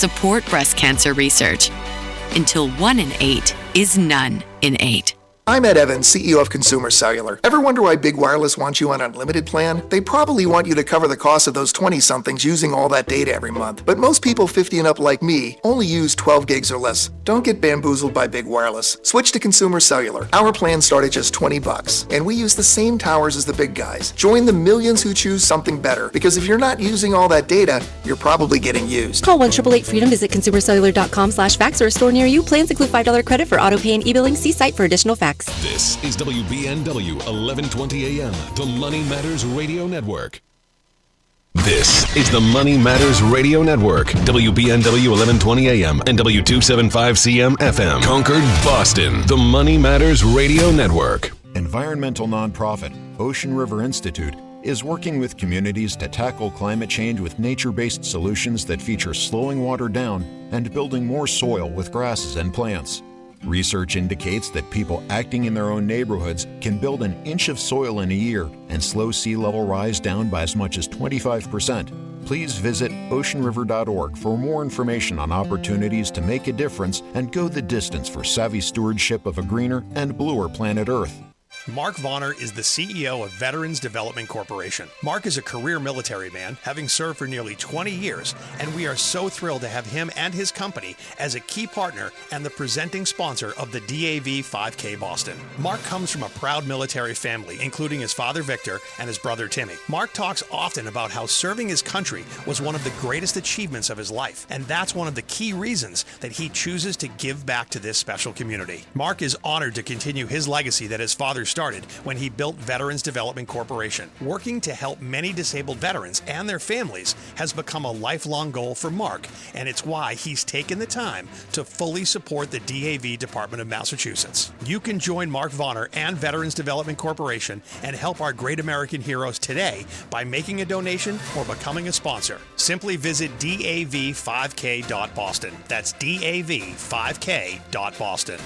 support breast cancer research. Until 1 in 8 is none in 8. I'm Ed Evans, CEO of Consumer Cellular. Ever wonder why Big Wireless wants you on an unlimited plan? They probably want you to cover the cost of those 20-somethings using all that data every month. But most people 50 and up like me only use 12 gigs or less. Don't get bamboozled by Big Wireless. Switch to Consumer Cellular. Our plans start at just $20, and we use the same towers as the big guys. Join the millions who choose something better, because if you're not using all that data, you're probably getting used. Call 1-888-FREEDOM, visit consumercellular.com/fax or a store near you. Plans include $5 credit for auto pay and e-billing. See site for additional facts. This is WBNW 1120 AM, the Money Matters Radio Network. This is the Money Matters Radio Network, WBNW 1120 AM and W275CM FM, Concord, Boston, the Money Matters Radio Network. Environmental nonprofit Ocean River Institute is working with communities to tackle climate change with nature-based solutions that feature slowing water down and building more soil with grasses and plants. Research indicates that people acting in their own neighborhoods can build an inch of soil in a year and slow sea level rise down by as much as 25%. Please visit oceanriver.org for more information on opportunities to make a difference and go the distance for savvy stewardship of a greener and bluer planet Earth. Mark Vonner is the CEO of Veterans Development Corporation. Mark is a career military man, having served for nearly 20 years, and we are so thrilled to have him and his company as a key partner and the presenting sponsor of the DAV 5K Boston. Mark comes from a proud military family, including his father Victor and his brother Timmy. Mark talks often about how serving his country was one of the greatest achievements of his life, and that's one of the key reasons that he chooses to give back to this special community. Mark is honored to continue his legacy that his father started when he built Veterans Development Corporation. Working to help many disabled veterans and their families has become a lifelong goal for Mark, and it's why he's taken the time to fully support the DAV Department of Massachusetts. You can join Mark Vonner and Veterans Development Corporation and help our great American heroes today by making a donation or becoming a sponsor. Simply visit dav5k.boston. That's dav5k.boston.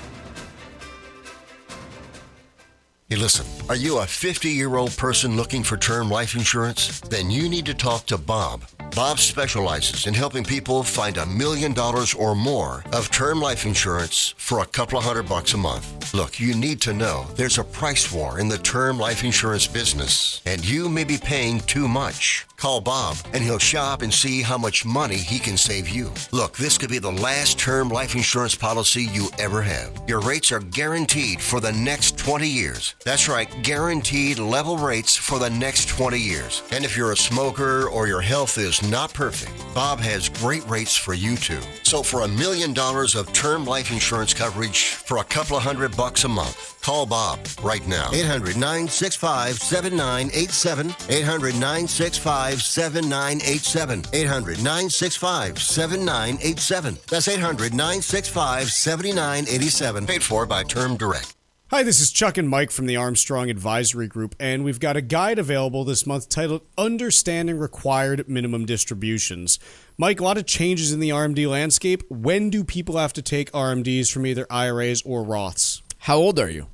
Hey, listen, are you a 50-year-old person looking for term life insurance? Then you need to talk to Bob. Bob specializes in helping people find $1 million or more of term life insurance for a couple of $100 a month. Look, you need to know there's a price war in the term life insurance business, and you may be paying too much. Call Bob, and he'll shop and see how much money he can save you. Look, this could be the last term life insurance policy you ever have. Your rates are guaranteed for the next 20 years. That's right, guaranteed level rates for the next 20 years. And if you're a smoker or your health is not perfect, Bob has great rates for you too. So for $1 million of term life insurance coverage for a couple of $100 a month, call Bob right now. 800-965-7987. 800-965-7987. 800-965-7987. That's 800-965-7987. Paid for by Term Direct. Hi, this is Chuck and Mike from the Armstrong Advisory Group, and we've got a guide available this month titled Understanding Required Minimum Distributions. Mike, a lot of changes in the RMD landscape. When do people have to take RMDs from either IRAs or Roths? How old are you?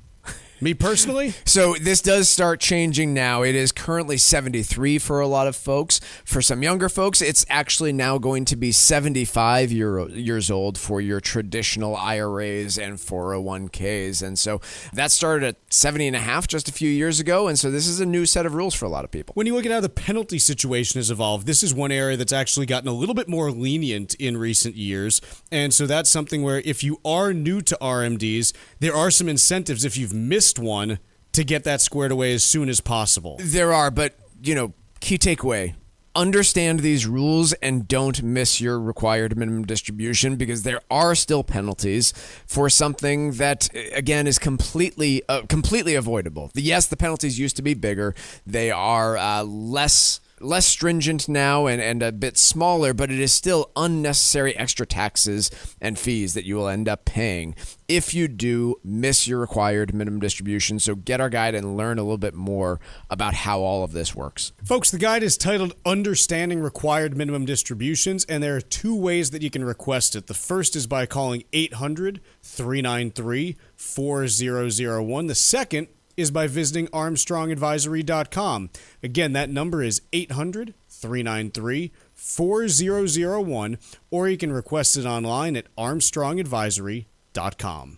Me personally? So this does start changing now. It is currently 73 for a lot of folks. For some younger folks, it's actually now going to be 75 years old for your traditional IRAs and 401ks. And so that started at 70 and a half just a few years ago. And so this is a new set of rules for a lot of people. When you look at how the penalty situation has evolved, this is one area that's actually gotten a little bit more lenient in recent years. And so that's something where if you are new to RMDs, there are some incentives if you've missed one to get that squared away as soon as possible. There are, but, key takeaway. Understand these rules and don't miss your required minimum distribution, because there are still penalties for something that, again, is completely avoidable. Yes, the penalties used to be bigger. They are less stringent now and a bit smaller, but it is still unnecessary extra taxes and fees that you will end up paying if you do miss your required minimum distribution. So get our guide and learn a little bit more about how all of this works. Folks, the guide is titled Understanding Required Minimum Distributions, and there are two ways that you can request it. The first is by calling 800-393-4001. The second is by visiting armstrongadvisory.com. Again, that number is 800-393-4001. 888-858-4001, or you can request it online at armstrongadvisory.com.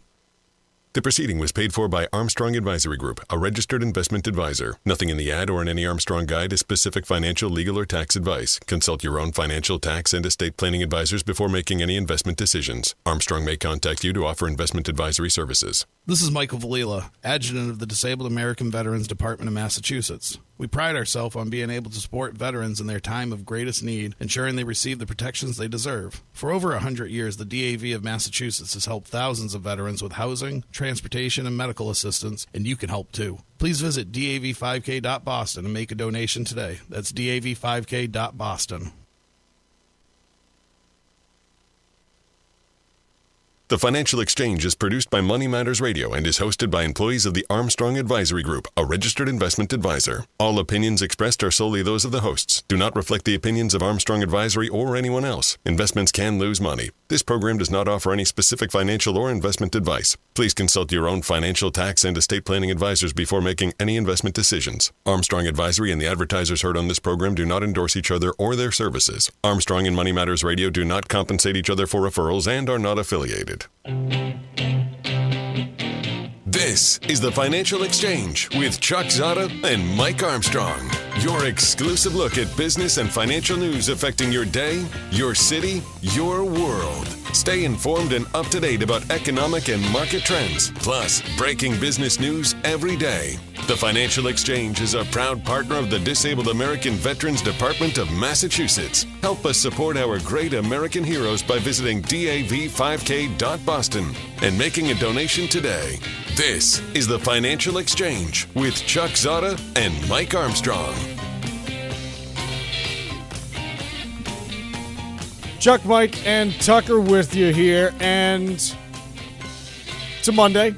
The proceeding was paid for by Armstrong Advisory Group, a registered investment advisor. Nothing in the ad or in any Armstrong guide is specific financial, legal, or tax advice. Consult your own financial, tax, and estate planning advisors before making any investment decisions. Armstrong may contact you to offer investment advisory services. This is Michael Valila, Adjutant of the Disabled American Veterans Department of Massachusetts. We pride ourselves on being able to support veterans in their time of greatest need, ensuring they receive the protections they deserve. For over 100 years, the DAV of Massachusetts has helped thousands of veterans with housing, transportation, and medical assistance, and you can help too. Please visit dav5k.boston and make a donation today. That's dav5k.boston. The Financial Exchange is produced by Money Matters Radio and is hosted by employees of the Armstrong Advisory Group, a registered investment advisor. All opinions expressed are solely those of the hosts, do not reflect the opinions of Armstrong Advisory or anyone else. Investments can lose money. This program does not offer any specific financial or investment advice. Please consult your own financial, tax, and estate planning advisors before making any investment decisions. Armstrong Advisory and the advertisers heard on this program do not endorse each other or their services. Armstrong and Money Matters Radio do not compensate each other for referrals and are not affiliated. This is the Financial Exchange with Chuck Zodda and Mike Armstrong. Your exclusive look at business and financial news affecting your day, your city, your world. Stay informed and up to date about economic and market trends, plus breaking business news every day. The Financial Exchange is a proud partner of the Disabled American Veterans Department of Massachusetts. Help us support our great American heroes by visiting dav5k.boston and making a donation today. This is the Financial Exchange with Chuck Zodda and Mike Armstrong. Chuck, Mike, and Tucker with you here, and it's a Monday.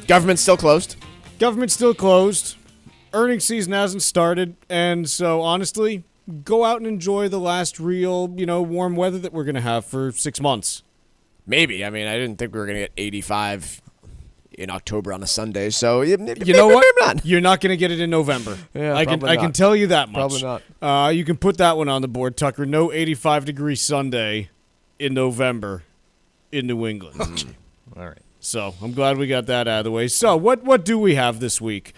Government's still closed. Government's still closed. Earnings season hasn't started, and so honestly, go out and enjoy the last real, warm weather that we're going to have for 6 months. Maybe. I mean, I didn't think we were going to get 85 in October on a Sunday, so you know what? You're not going to get it in November. Yeah, I can tell you that much. Probably not. You can put that one on the board, Tucker. No 85-degree Sunday in November in New England. All right. So I'm glad we got that out of the way. So what do we have this week?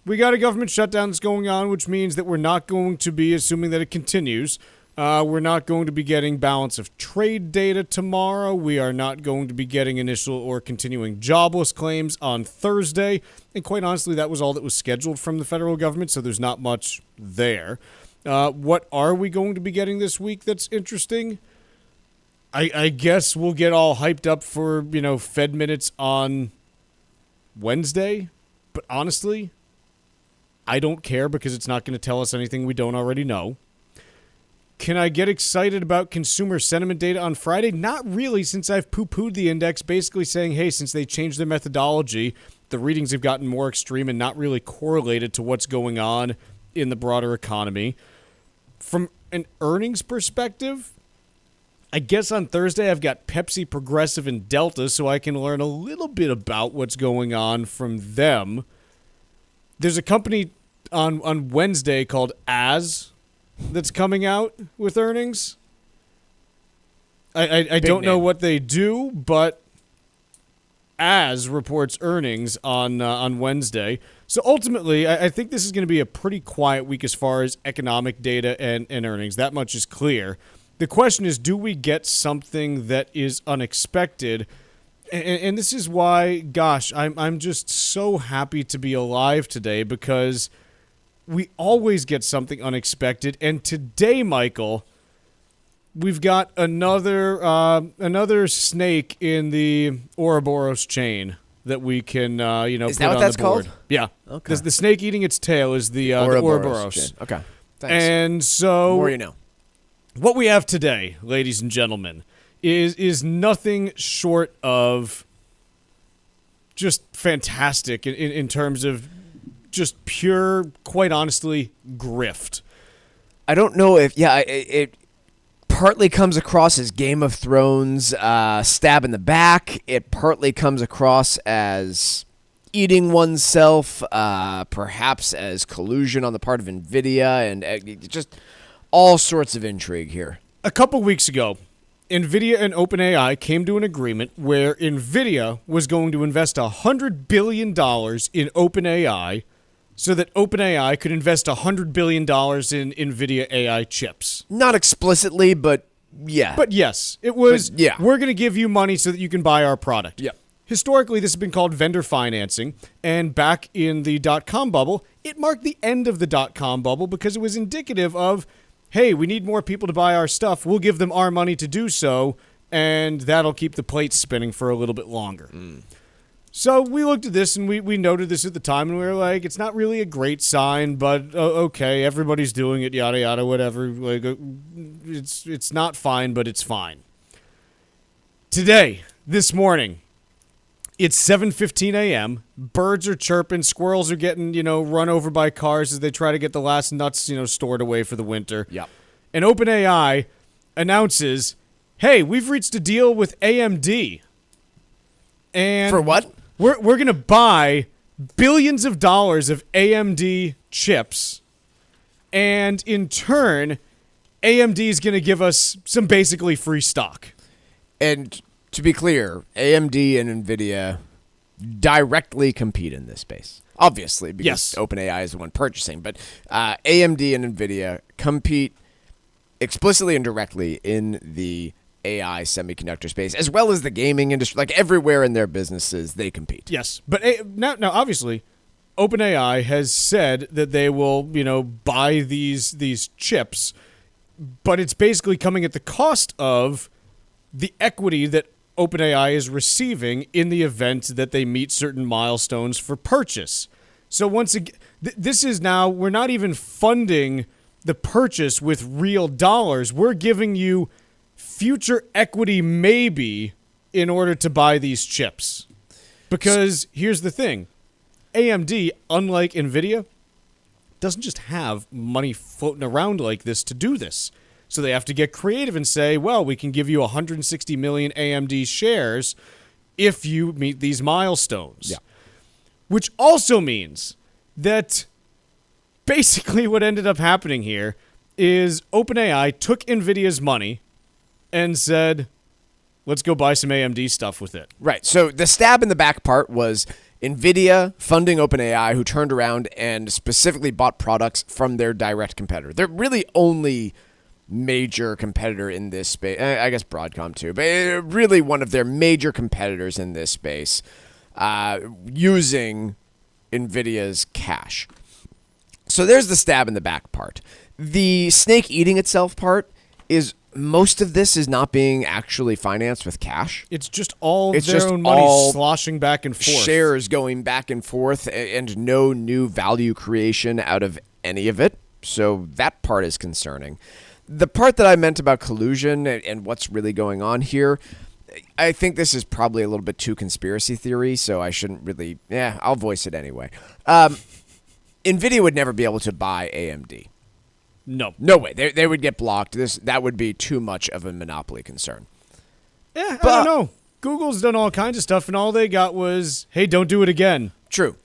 We got a government shutdown that's going on, which means that we're not going to be, assuming that it continues, we're not going to be getting balance of trade data tomorrow. We are not going to be getting initial or continuing jobless claims on Thursday. And quite honestly, that was all that was scheduled from the federal government, so there's not much there. What are we going to be getting this week that's interesting? I guess we'll get all hyped up for, Fed minutes on Wednesday. But honestly, I don't care because it's not going to tell us anything we don't already know. Can I get excited about consumer sentiment data on Friday? Not really, since I've poo-pooed the index, basically saying, hey, since they changed their methodology, the readings have gotten more extreme and not really correlated to what's going on in the broader economy. From an earnings perspective, I guess on Thursday I've got Pepsi, Progressive, and Delta, so I can learn a little bit about what's going on from them. There's a company on Wednesday called As that's coming out with earnings. I don't know what they do, but As reports earnings on Wednesday. So ultimately, I think this is going to be a pretty quiet week as far as economic data and earnings. That much is clear. The question is, do we get something that is unexpected? And this is why, gosh, I'm just so happy to be alive today, because we always get something unexpected. And today, Michael, we've got another snake in the Ouroboros chain that we can put on the board. Is that what that's called? Yeah. Okay. The snake eating its tail is the Ouroboros. Okay. Thanks. And so, the more you know. What we have today, ladies and gentlemen, is nothing short of just fantastic in terms of just pure, quite honestly, grift. I don't know if, it partly comes across as Game of Thrones stab in the back. It partly comes across as eating oneself, perhaps as collusion on the part of NVIDIA, and just all sorts of intrigue here. A couple weeks ago, NVIDIA and OpenAI came to an agreement where NVIDIA was going to invest $100 billion in OpenAI so that OpenAI could invest $100 billion in NVIDIA AI chips. Not explicitly, but yeah. But yes, it was, we're going to give you money so that you can buy our product. Yeah. Historically, this has been called vendor financing, and back in the dot-com bubble, it marked the end of the dot-com bubble because it was indicative of, hey, we need more people to buy our stuff. We'll give them our money to do so, and that'll keep the plates spinning for a little bit longer. So we looked at this, and we noted this at the time, and we were like, it's not really a great sign, but okay, everybody's doing it, yada, yada, whatever. Like, it's not fine, but it's fine. Today, this morning, it's 7:15 a.m. Birds are chirping. Squirrels are getting, run over by cars as they try to get the last nuts, stored away for the winter. Yep. And OpenAI announces, hey, we've reached a deal with AMD. And for what? We're going to buy billions of dollars of AMD chips. And in turn, AMD is going to give us some basically free stock. And to be clear, AMD and NVIDIA directly compete in this space. Obviously, because OpenAI is the one purchasing. But AMD and NVIDIA compete explicitly and directly in the AI semiconductor space, as well as the gaming industry. Like everywhere in their businesses, they compete. Yes. But now obviously, OpenAI has said that they will, buy these chips, but it's basically coming at the cost of the equity that OpenAI is receiving in the event that they meet certain milestones for purchase. So once again, this is now, we're not even funding the purchase with real dollars. We're giving you future equity maybe in order to buy these chips. Because here's the thing. AMD, unlike NVIDIA, doesn't just have money floating around like this to do this. So they have to get creative and say, well, we can give you 160 million AMD shares if you meet these milestones. Yeah. Which also means that basically what ended up happening here is OpenAI took NVIDIA's money and said, let's go buy some AMD stuff with it. Right. So the stab in the back part was NVIDIA funding OpenAI, who turned around and specifically bought products from their direct competitor. They're really only major competitor in this space. I guess Broadcom too, but really one of their major competitors in this space, using NVIDIA's cash. So there's the stab in the back part. The snake eating itself part is most of this is not being actually financed with cash. It's just all their own money sloshing back and forth. Shares going back and forth and no new value creation out of any of it. So that part is concerning. The part that I meant about collusion and what's really going on here, I think this is probably a little bit too conspiracy theory, so I shouldn't really... I'll voice it anyway. NVIDIA would never be able to buy AMD. No. No way. They would get blocked. That would be too much of a monopoly concern. I don't know. Google's done all kinds of stuff, and all they got was, hey, don't do it again. True.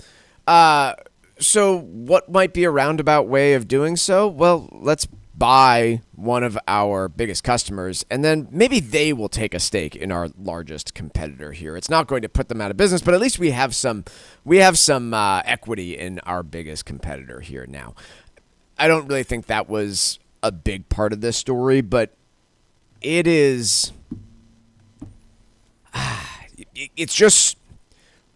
So what might be a roundabout way of doing so? Well, let's buy one of our biggest customers, and then maybe they will take a stake in our largest competitor here. It's not going to put them out of business, but at least we have some equity in our biggest competitor here now. I don't really think that was a big part of this story, but it is. It's just,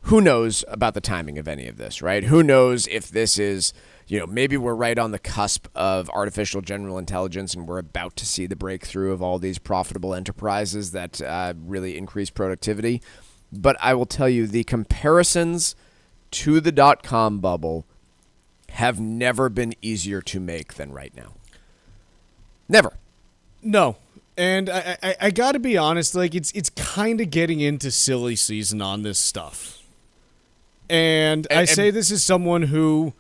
who knows about the timing of any of this, right? Who knows if this is, maybe we're right on the cusp of artificial general intelligence and we're about to see the breakthrough of all these profitable enterprises that really increase productivity. But I will tell you, the comparisons to the dot-com bubble have never been easier to make than right now. Never. No. And I got to be honest, like it's kind of getting into silly season on this stuff. And I say this as someone who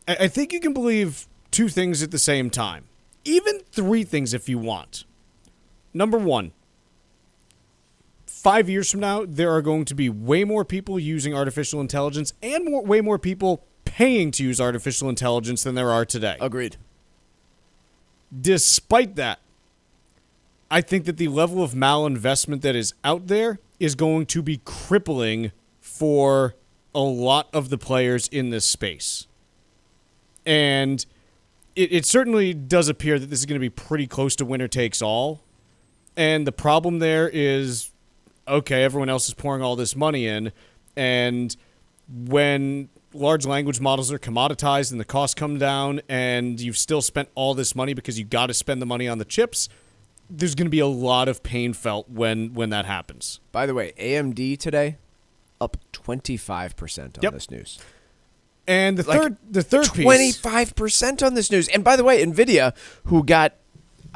I think you can believe two things at the same time. Even three things if you want. Number one, 5 years from now, there are going to be way more people using artificial intelligence and way more people paying to use artificial intelligence than there are today. Agreed. Despite that, I think that the level of malinvestment that is out there is going to be crippling for a lot of the players in this space. And it certainly does appear that this is going to be pretty close to winner takes all. And the problem there is, okay, everyone else is pouring all this money in, and when large language models are commoditized and the costs come down and you've still spent all this money because you got to spend the money on the chips, there's going to be a lot of pain felt when that happens. By the way, AMD today up 25% on this news. And the third piece, 25% on this news. And by the way, Nvidia, who got,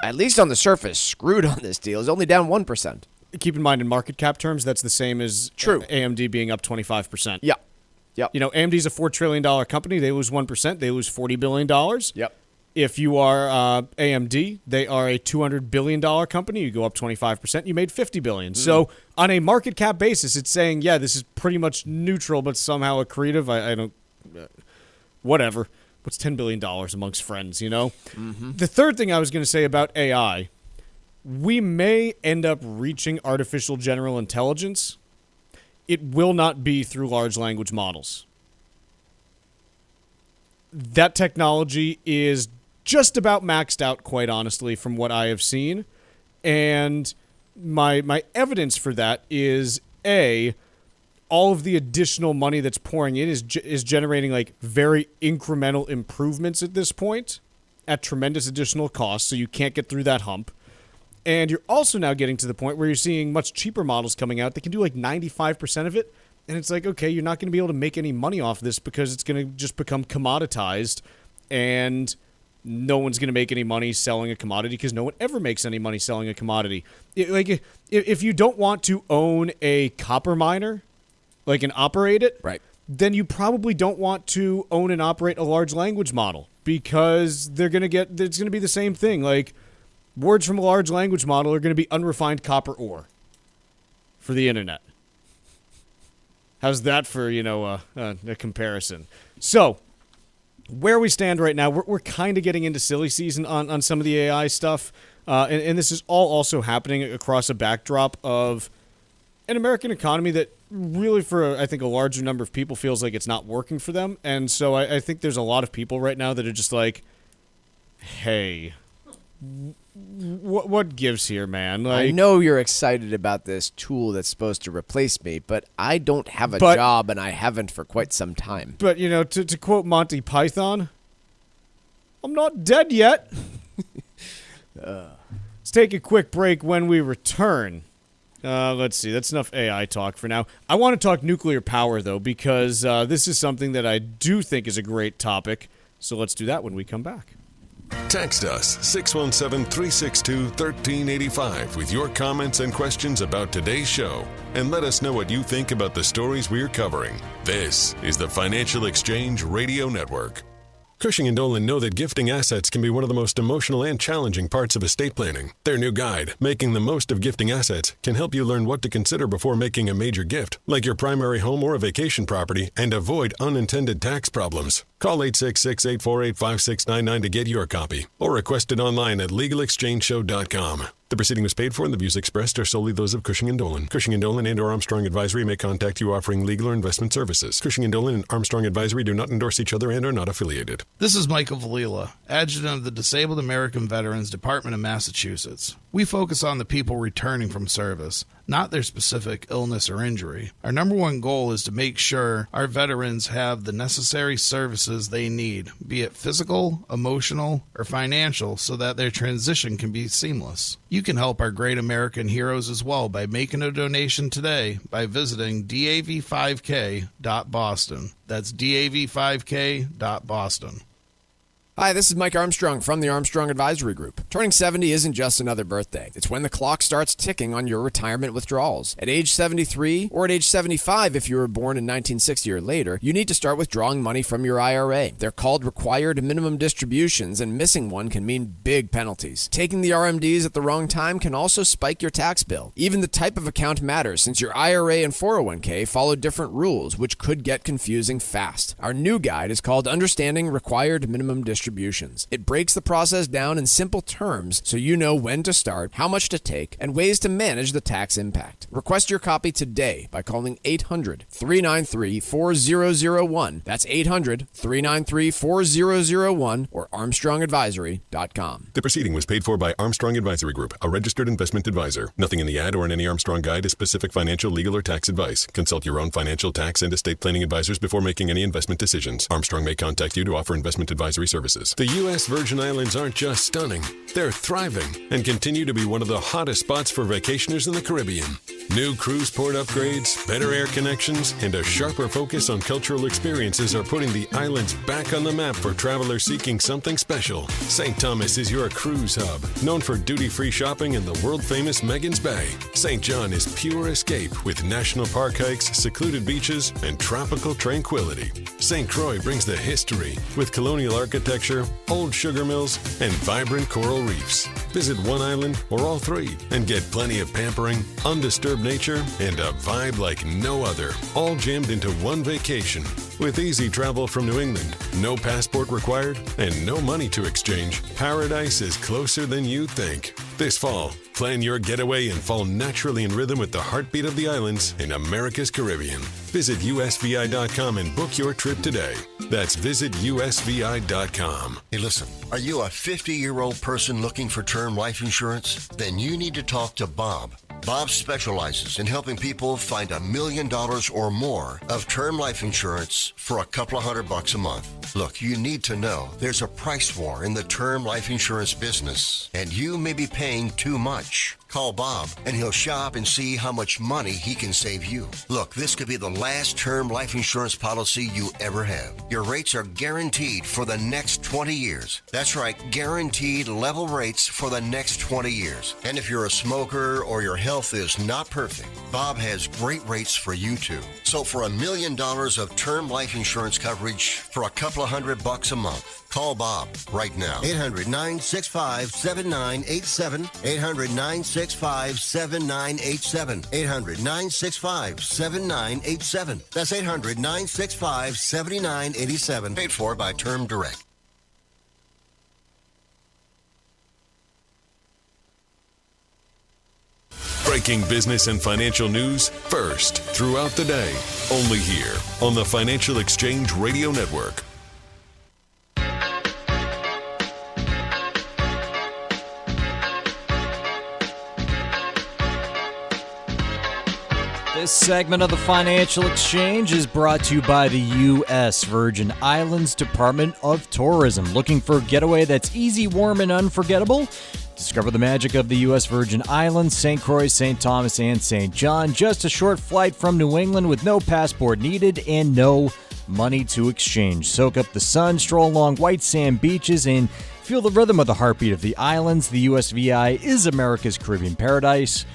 at least on the surface, screwed on this deal, is only down 1%. Keep in mind, in market cap terms, that's the same as AMD being up 25%. Yeah. Yep. You know, AMD's a $4 trillion company. They lose 1%. They lose $40 billion. Yep. If you are AMD, they are a $200 billion company. You go up 25%, you made $50 billion. So on a market cap basis, it's saying, yeah, this is pretty much neutral, but somehow accretive. I don't, whatever. What's $10 billion amongst friends, you know? Mm-hmm. The third thing I was going to say about AI, we may end up reaching artificial general intelligence. It will not be through large language models. That technology is just about maxed out, quite honestly, from what I have seen. And my evidence for that is, A, all of the additional money that's pouring in is generating like very incremental improvements at this point at tremendous additional cost, so you can't get through that hump. And you're also now getting to the point where you're seeing much cheaper models coming out that can do like 95% of it. And it's like, okay, you're not going to be able to make any money off this because it's going to just become commoditized, and no one's going to make any money selling a commodity because no one ever makes any money selling a commodity. If you don't want to own a copper miner, like, and operate it, right, then you probably don't want to own and operate a large language model because it's going to be the same thing. Like, words from a large language model are going to be unrefined copper ore for the internet. How's that for, a comparison? So, where we stand right now, we're kind of getting into silly season on some of the AI stuff. And this is all also happening across a backdrop of an American economy that really, for, I think, a larger number of people feels like it's not working for them. And so I think there's a lot of people right now that are just like, hey, what gives here, man? Like, I know you're excited about this tool that's supposed to replace me, but I don't have a job, and I haven't for quite some time. But, to quote Monty Python, I'm not dead yet. Let's take a quick break. When we return, let's see, that's enough AI talk for now. I want to talk nuclear power, though, because this is something that I do think is a great topic. So let's do that when we come back. Text us 617-362-1385 with your comments and questions about today's show, and let us know what you think about the stories we're covering. This is the Financial Exchange Radio Network. Cushing & Dolan know that gifting assets can be one of the most emotional and challenging parts of estate planning. Their new guide, Making the Most of Gifting Assets, can help you learn what to consider before making a major gift, like your primary home or a vacation property, and avoid unintended tax problems. Call 866-848-5699 to get your copy, or request it online at legalexchangeshow.com. The proceeding was paid for, and the views expressed are solely those of Cushing & Dolan. Cushing & Dolan and or Armstrong Advisory may contact you offering legal or investment services. Cushing & Dolan and Armstrong Advisory do not endorse each other and are not affiliated. This is Michael Valila, Adjutant of the Disabled American Veterans Department of Massachusetts. We focus on the people returning from service, not their specific illness or injury. Our number one goal is to make sure our veterans have the necessary services they need, be it physical, emotional, or financial, so that their transition can be seamless. You can help our great American heroes as well by making a donation today by visiting dav5k.boston. That's dav5k.boston. Hi, this is Mike Armstrong from the Armstrong Advisory Group. Turning 70 isn't just another birthday. It's when the clock starts ticking on your retirement withdrawals. At age 73 or at age 75 if you were born in 1960 or later, you need to start withdrawing money from your IRA. They're called required minimum distributions, and missing one can mean big penalties. Taking the RMDs at the wrong time can also spike your tax bill. Even the type of account matters, since your IRA and 401k follow different rules, which could get confusing fast. Our new guide is called Understanding Required Minimum Distributions. distributions. It breaks the process down in simple terms so you know when to start, how much to take, and ways to manage the tax impact. Request your copy today by calling 800-393-4001. That's 800-393-4001 or ArmstrongAdvisory.com. The proceeding was paid for by Armstrong Advisory Group, a registered investment advisor. Nothing in the ad or in any Armstrong guide is specific financial, legal, or tax advice. Consult your own financial, tax, and estate planning advisors before making any investment decisions. Armstrong may contact you to offer investment advisory services. The U.S. Virgin Islands aren't just stunning, they're thriving and continue to be one of the hottest spots for vacationers in the Caribbean. New cruise port upgrades, better air connections, and a sharper focus on cultural experiences are putting the islands back on the map for travelers seeking something special. St. Thomas is your cruise hub, known for duty-free shopping in the world-famous Megan's Bay. St. John is pure escape with national park hikes, secluded beaches, and tropical tranquility. St. Croix brings the history with colonial architecture, old sugar mills, and vibrant coral reefs. Visit one island or all three and get plenty of pampering, undisturbed nature, and a vibe like no other, all jammed into one vacation. With easy travel from New England, no passport required, and no money to exchange, paradise is closer than you think. This fall, plan your getaway and fall naturally in rhythm with the heartbeat of the islands in America's Caribbean. Visit usvi.com and book your trip today. That's visitusvi.com. Hey, listen, are you a 50-year-old person looking for term life insurance? Then you need to talk to Bob. Bob specializes in helping people find $1 million or more of term life insurance for a couple of $100 a month. Look, you need to know there's a price war in the term life insurance business, and you may be paying too much. Call Bob, and he'll shop and see how much money he can save you. Look, this could be the last term life insurance policy you ever have. Your rates are guaranteed for the next 20 years. That's right, guaranteed level rates for the next 20 years. And if you're a smoker or your health is not perfect, Bob has great rates for you too. So for $1 million of term life insurance coverage for a couple of $100 a month, call Bob right now. 800-965-7987. 800-965-7987. 800-965-7987. That's 800-965-7987. Paid for by Term Direct. Breaking business and financial news first throughout the day. Only here on the Financial Exchange Radio Network. This segment of the Financial Exchange is brought to you by the U.S. Virgin Islands Department of Tourism. Looking for a getaway that's easy, warm, and unforgettable? Discover the magic of the U.S. Virgin Islands, St. Croix, St. Thomas, and St. John. Just a short flight from New England with no passport needed and no money to exchange. Soak up the sun, stroll along white sand beaches, and feel the rhythm of the heartbeat of the islands. The USVI is America's Caribbean paradise.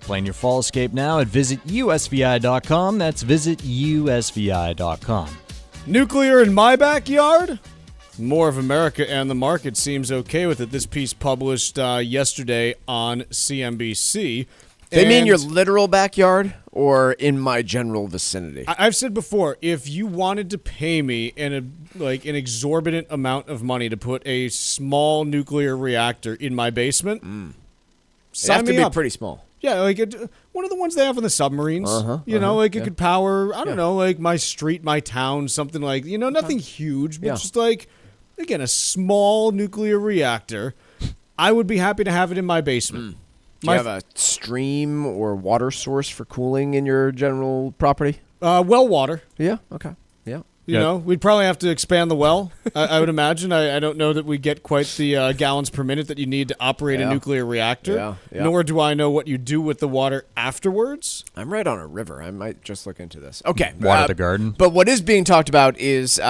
Plan your fall escape now at visitusvi.com. That's visitusvi.com. Nuclear in my backyard? More of America, and the market seems okay with it. This piece published yesterday on CNBC. They mean your literal backyard or in my general vicinity? I've said before, if you wanted to pay me an exorbitant amount of money to put a small nuclear reactor in my basement, sign me up. It'd have to be pretty small. Yeah, like one of the ones they have on the submarines. It could power, I don't know, like my street, my town, something like, nothing huge, but just like, again, a small nuclear reactor. I would be happy to have it in my basement. Do you have a stream or water source for cooling in your general property? Well water. Yeah, okay. Yeah. We'd probably have to expand the well, I would imagine. I don't know that we get quite the gallons per minute that you need to operate a nuclear reactor, nor do I know what you do with the water afterwards. I'm right on a river. I might just look into this. Okay. Water the garden. But what is being talked about is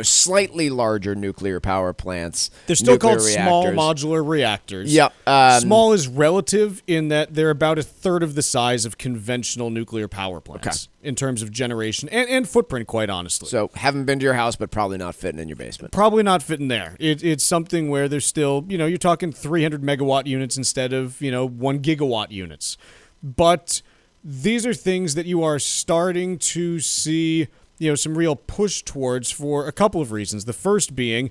slightly larger nuclear power plants. They're still called small modular reactors. Yep. Small is relative in that they're about a third of the size of conventional nuclear power plants in terms of generation and footprint, quite honestly. So haven't been to your house, but probably not fitting in your basement. Probably not fitting there. It's something where there's still, you're talking 300 megawatt units instead of, 1 gigawatt units. But these are things that you are starting to see, some real push towards for a couple of reasons. The first being,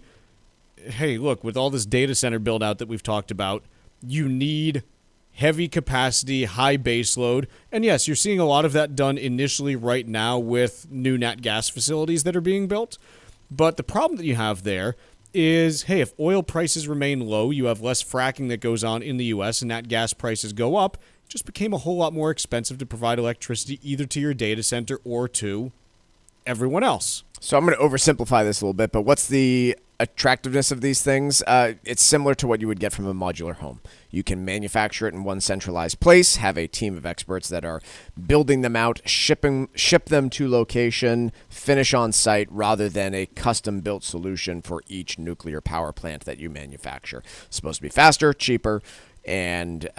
hey, look, with all this data center build out that we've talked about, you need heavy capacity, high base load. And yes, you're seeing a lot of that done initially right now with new nat gas facilities that are being built. But the problem that you have there is, hey, if oil prices remain low, you have less fracking that goes on in the U.S. and nat gas prices go up. It just became a whole lot more expensive to provide electricity either to your data center or to everyone else. So I'm going to oversimplify this a little bit, but what's the attractiveness of these things? It's similar to what you would get from a modular home. You can manufacture it in one centralized place, have a team of experts that are building them out, ship them to location, finish on site, rather than a custom-built solution for each nuclear power plant that you manufacture. It's supposed to be faster, cheaper, and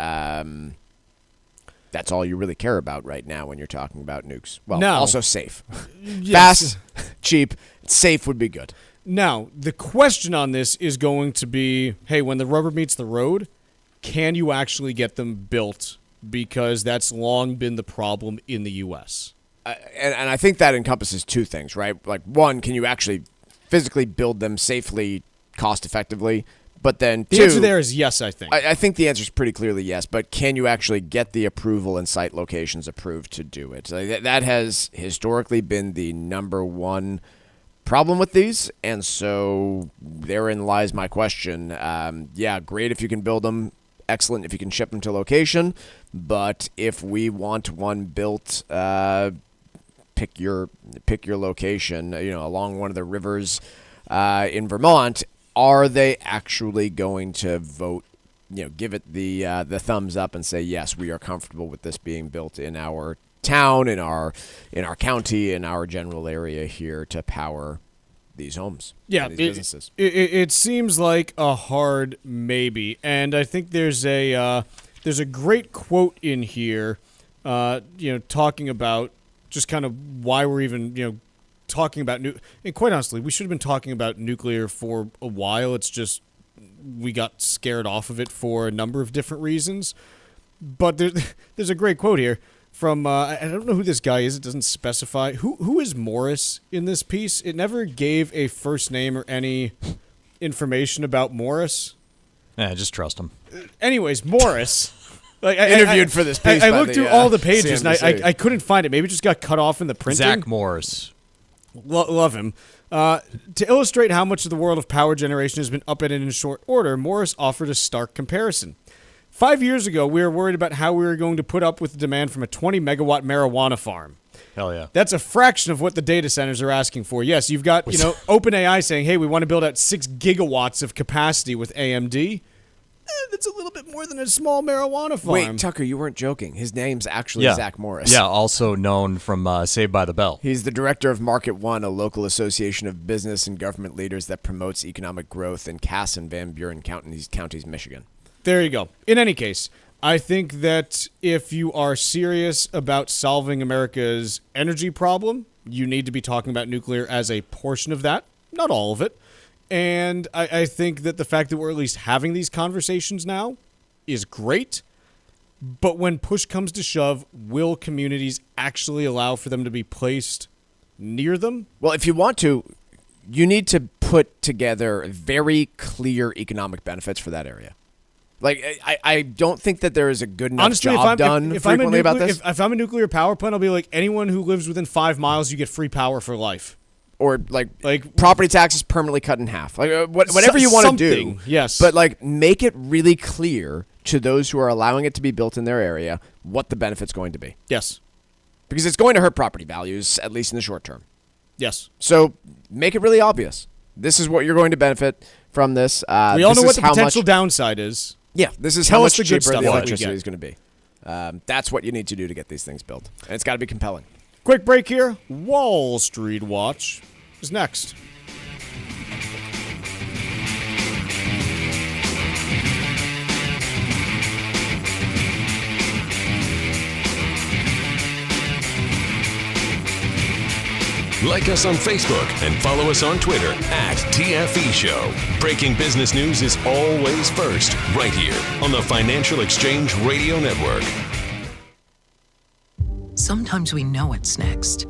that's all you really care about right now when you're talking about nukes. Well, also safe. Yes. Fast, cheap, safe would be good. Now, the question on this is going to be, hey, when the rubber meets the road, can you actually get them built? Because that's long been the problem in the U.S. And I think that encompasses two things, right? Like, one, can you actually physically build them safely, cost-effectively? But then, the answer there is yes, I think. I think the answer is pretty clearly yes, but can you actually get the approval and site locations approved to do it? That has historically been the number one problem with these, and so therein lies my question. Yeah, great if you can build them, excellent if you can ship them to location, but if we want one built, pick your location, along one of the rivers in Vermont, are they actually going to vote, give it the thumbs up and say, yes, we are comfortable with this being built in our town, in our county, in our general area here to power these homes, these businesses? It seems like a hard maybe, and I think there's a great quote in here, talking about just kind of why we're even talking about and quite honestly, we should have been talking about nuclear for a while. It's just we got scared off of it for a number of different reasons. But there's a great quote here from I don't know who this guy is. It doesn't specify who is Morris in this piece. It never gave a first name or any information about Morris. Yeah, just trust him. Anyways, Morris. Like, interviewed for this piece. I looked through all the pages CNBC. and I couldn't find it. Maybe it just got cut off in the printing. Zach Morris. Love him. To illustrate how much of the world of power generation has been upended in short order, Morris offered a stark comparison. 5 years ago, we were worried about how we were going to put up with the demand from a 20-megawatt marijuana farm. Hell yeah. That's a fraction of what the data centers are asking for. Yes, you've got OpenAI saying, hey, we want to build out 6 gigawatts of capacity with AMD. That's a little bit more than a small marijuana farm. Wait, Tucker, you weren't joking. His name's actually Zach Morris. Yeah, also known from Saved by the Bell. He's the director of Market One, a local association of business and government leaders that promotes economic growth in Cass and Van Buren counties, Michigan. There you go. In any case, I think that if you are serious about solving America's energy problem, you need to be talking about nuclear as a portion of that, not all of it. And I think that the fact that we're at least having these conversations now is great. But when push comes to shove, will communities actually allow for them to be placed near them? Well, if you want to, you need to put together very clear economic benefits for that area. Like, I don't think that there is a good enough job done frequently about this. If I'm a nuclear power plant, I'll be like, anyone who lives within 5 miles, you get free power for life. Or like property taxes permanently cut in half. Like whatever you want to do. Yes. But like make it really clear to those who are allowing it to be built in their area what the benefit's going to be. Yes. Because it's going to hurt property values, at least in the short term. Yes. So make it really obvious. This is what you're going to benefit from this. We all know what the potential downside is. Yeah, this is how much cheaper the electricity is going to be. That's what you need to do to get these things built. And it's got to be compelling. Quick break here. Wall Street Watch is next. Like us on Facebook and follow us on Twitter @TFE Show. Breaking business news is always first, right here on the Financial Exchange Radio Network. Sometimes we know what's next.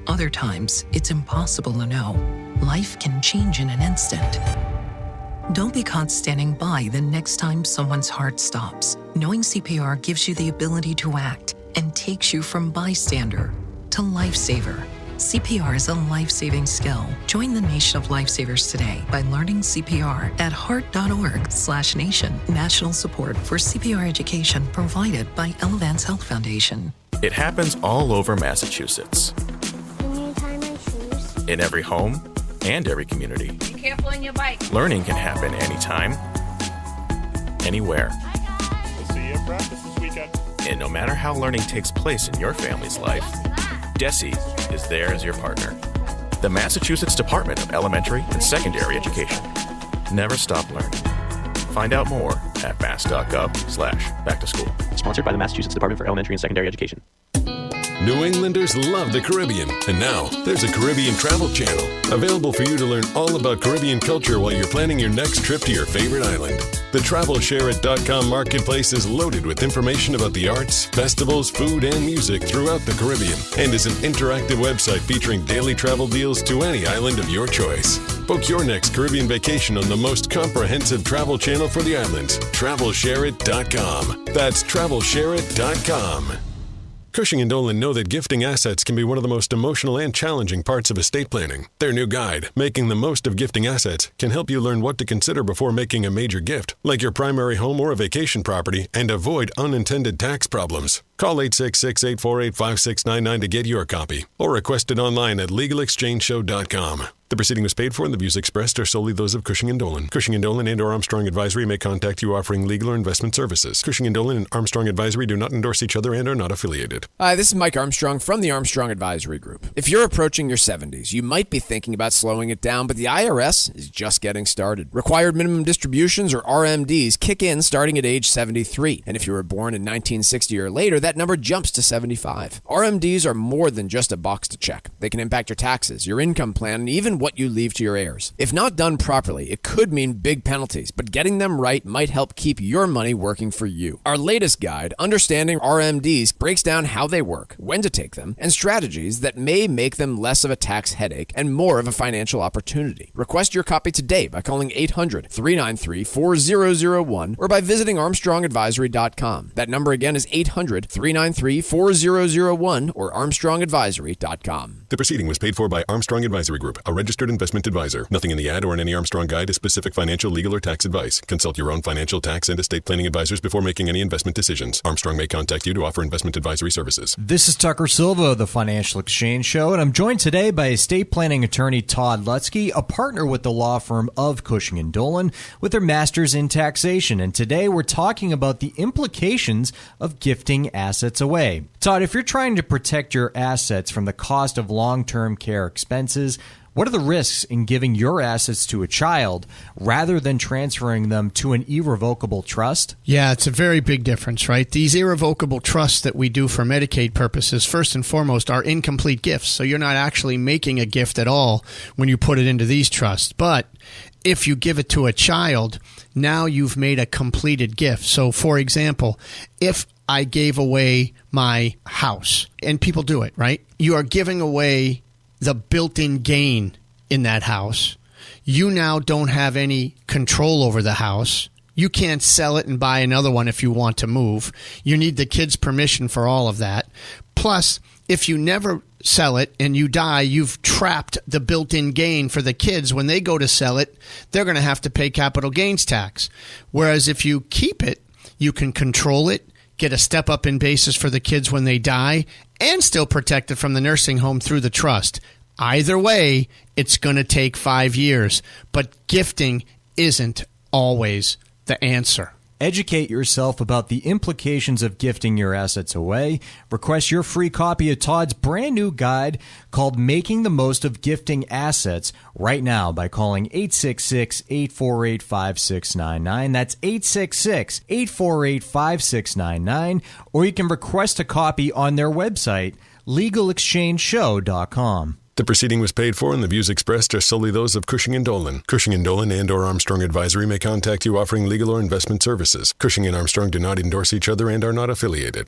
Other times, it's impossible to know. Life can change in an instant. Don't be caught standing by the next time someone's heart stops. Knowing CPR gives you the ability to act and takes you from bystander to lifesaver. CPR is a life-saving skill. Join the nation of lifesavers today by learning CPR at heart.org/nation. National support for CPR education provided by Elevance Health Foundation. It happens all over Massachusetts. Can you tie my shoes? In every home and every community. Be careful on your bike. Learning can happen anytime, anywhere. We'll see you at practice this weekend. And no matter how learning takes place in your family's life, DESE is there as your partner. The Massachusetts Department of Elementary and Secondary Education. Never stop learning. Find out more at mass.gov/back-to-school. Sponsored by the Massachusetts Department for Elementary and Secondary Education. New Englanders love the Caribbean, and now there's a Caribbean travel channel available for you to learn all about Caribbean culture while you're planning your next trip to your favorite island. The TravelShareIt.com marketplace is loaded with information about the arts, festivals, food, and music throughout the Caribbean, and is an interactive website featuring daily travel deals to any island of your choice. Book your next Caribbean vacation on the most comprehensive travel channel for the islands, TravelShareIt.com. That's TravelShareIt.com. Cushing & Dolan know that gifting assets can be one of the most emotional and challenging parts of estate planning. Their new guide, Making the Most of Gifting Assets, can help you learn what to consider before making a major gift, like your primary home or a vacation property, and avoid unintended tax problems. Call 866-848-5699 to get your copy, or request it online at legalexchangeshow.com. The proceeding was paid for, and the views expressed are solely those of Cushing & Dolan. Cushing & Dolan and/or Armstrong Advisory may contact you offering legal or investment services. Cushing & Dolan and Armstrong Advisory do not endorse each other and are not affiliated. Hi, this is Mike Armstrong from the Armstrong Advisory Group. If you're approaching your 70s, you might be thinking about slowing it down, but the IRS is just getting started. Required minimum distributions, or RMDs, kick in starting at age 73. And if you were born in 1960 or later, that number jumps to 75. RMDs are more than just a box to check. They can impact your taxes, your income plan, and even what you leave to your heirs. If not done properly, it could mean big penalties, but getting them right might help keep your money working for you. Our latest guide, Understanding RMDs, breaks down how they work, when to take them, and strategies that may make them less of a tax headache and more of a financial opportunity. Request your copy today by calling 800-393-4001 or by visiting ArmstrongAdvisory.com. That number again is 800-393-4001 or ArmstrongAdvisory.com. The proceeding was paid for by Armstrong Advisory Group, a registered investment advisor. Nothing in the ad or in any Armstrong guide is specific financial, legal, or tax advice. Consult your own financial, tax, and estate planning advisors before making any investment decisions. Armstrong may contact you to offer investment advisory services. This is Tucker Silva of the Financial Exchange Show, and I'm joined today by estate planning attorney Todd Lutzke, a partner with the law firm of Cushing & Dolan, with their master's in taxation. And today we're talking about the implications of gifting assets away. Todd, if you're trying to protect your assets from the cost of long-term care expenses, what are the risks in giving your assets to a child rather than transferring them to an irrevocable trust? Yeah, it's a very big difference, right? These irrevocable trusts that we do for Medicaid purposes, first and foremost, are incomplete gifts. So you're not actually making a gift at all when you put it into these trusts. But if you give it to a child, now you've made a completed gift. So, for example, if I gave away my house, and people do it, right? You are giving away the built-in gain in that house. You now don't have any control over the house. You can't sell it and buy another one if you want to move. You need the kids' permission for all of that. Plus, if you never sell it and you die, you've trapped the built-in gain for the kids. When they go to sell it, they're going to have to pay capital gains tax. Whereas if you keep it, you can control it, get a step-up in basis for the kids when they die, and still protect it from the nursing home through the trust. Either way, it's going to take 5 years. But gifting isn't always the answer. Educate yourself about the implications of gifting your assets away. Request your free copy of Todd's brand new guide called Making the Most of Gifting Assets right now by calling 866-848-5699. That's 866-848-5699. Or you can request a copy on their website, legalexchangeshow.com. The proceeding was paid for, and the views expressed are solely those of Cushing & Dolan. Cushing & Dolan and/or Armstrong Advisory may contact you offering legal or investment services. Cushing and Armstrong do not endorse each other and are not affiliated.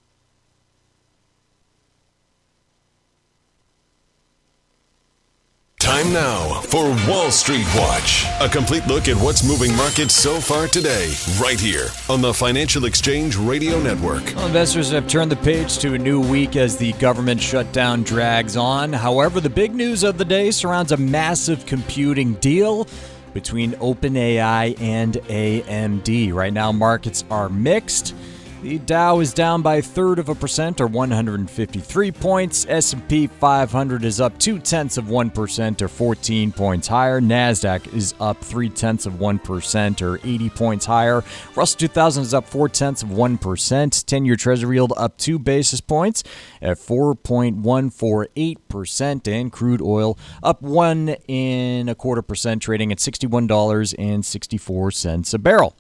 Time now for Wall Street Watch, a complete look at what's moving markets so far today, right here on the Financial Exchange Radio Network. Well, investors have turned the page to a new week as the government shutdown drags on. However, the big news of the day surrounds a massive computing deal between OpenAI and AMD. Right now, markets are mixed. The Dow is down by 0.33% or 153 points. S&P 500 is up 0.2% or 14 points higher. NASDAQ is up 0.3% or 80 points higher. Russell 2000 is up 0.4%. 10-year Treasury yield up 2 basis points at 4.148%. And crude oil up 1.25%, trading at $61.64 a barrel.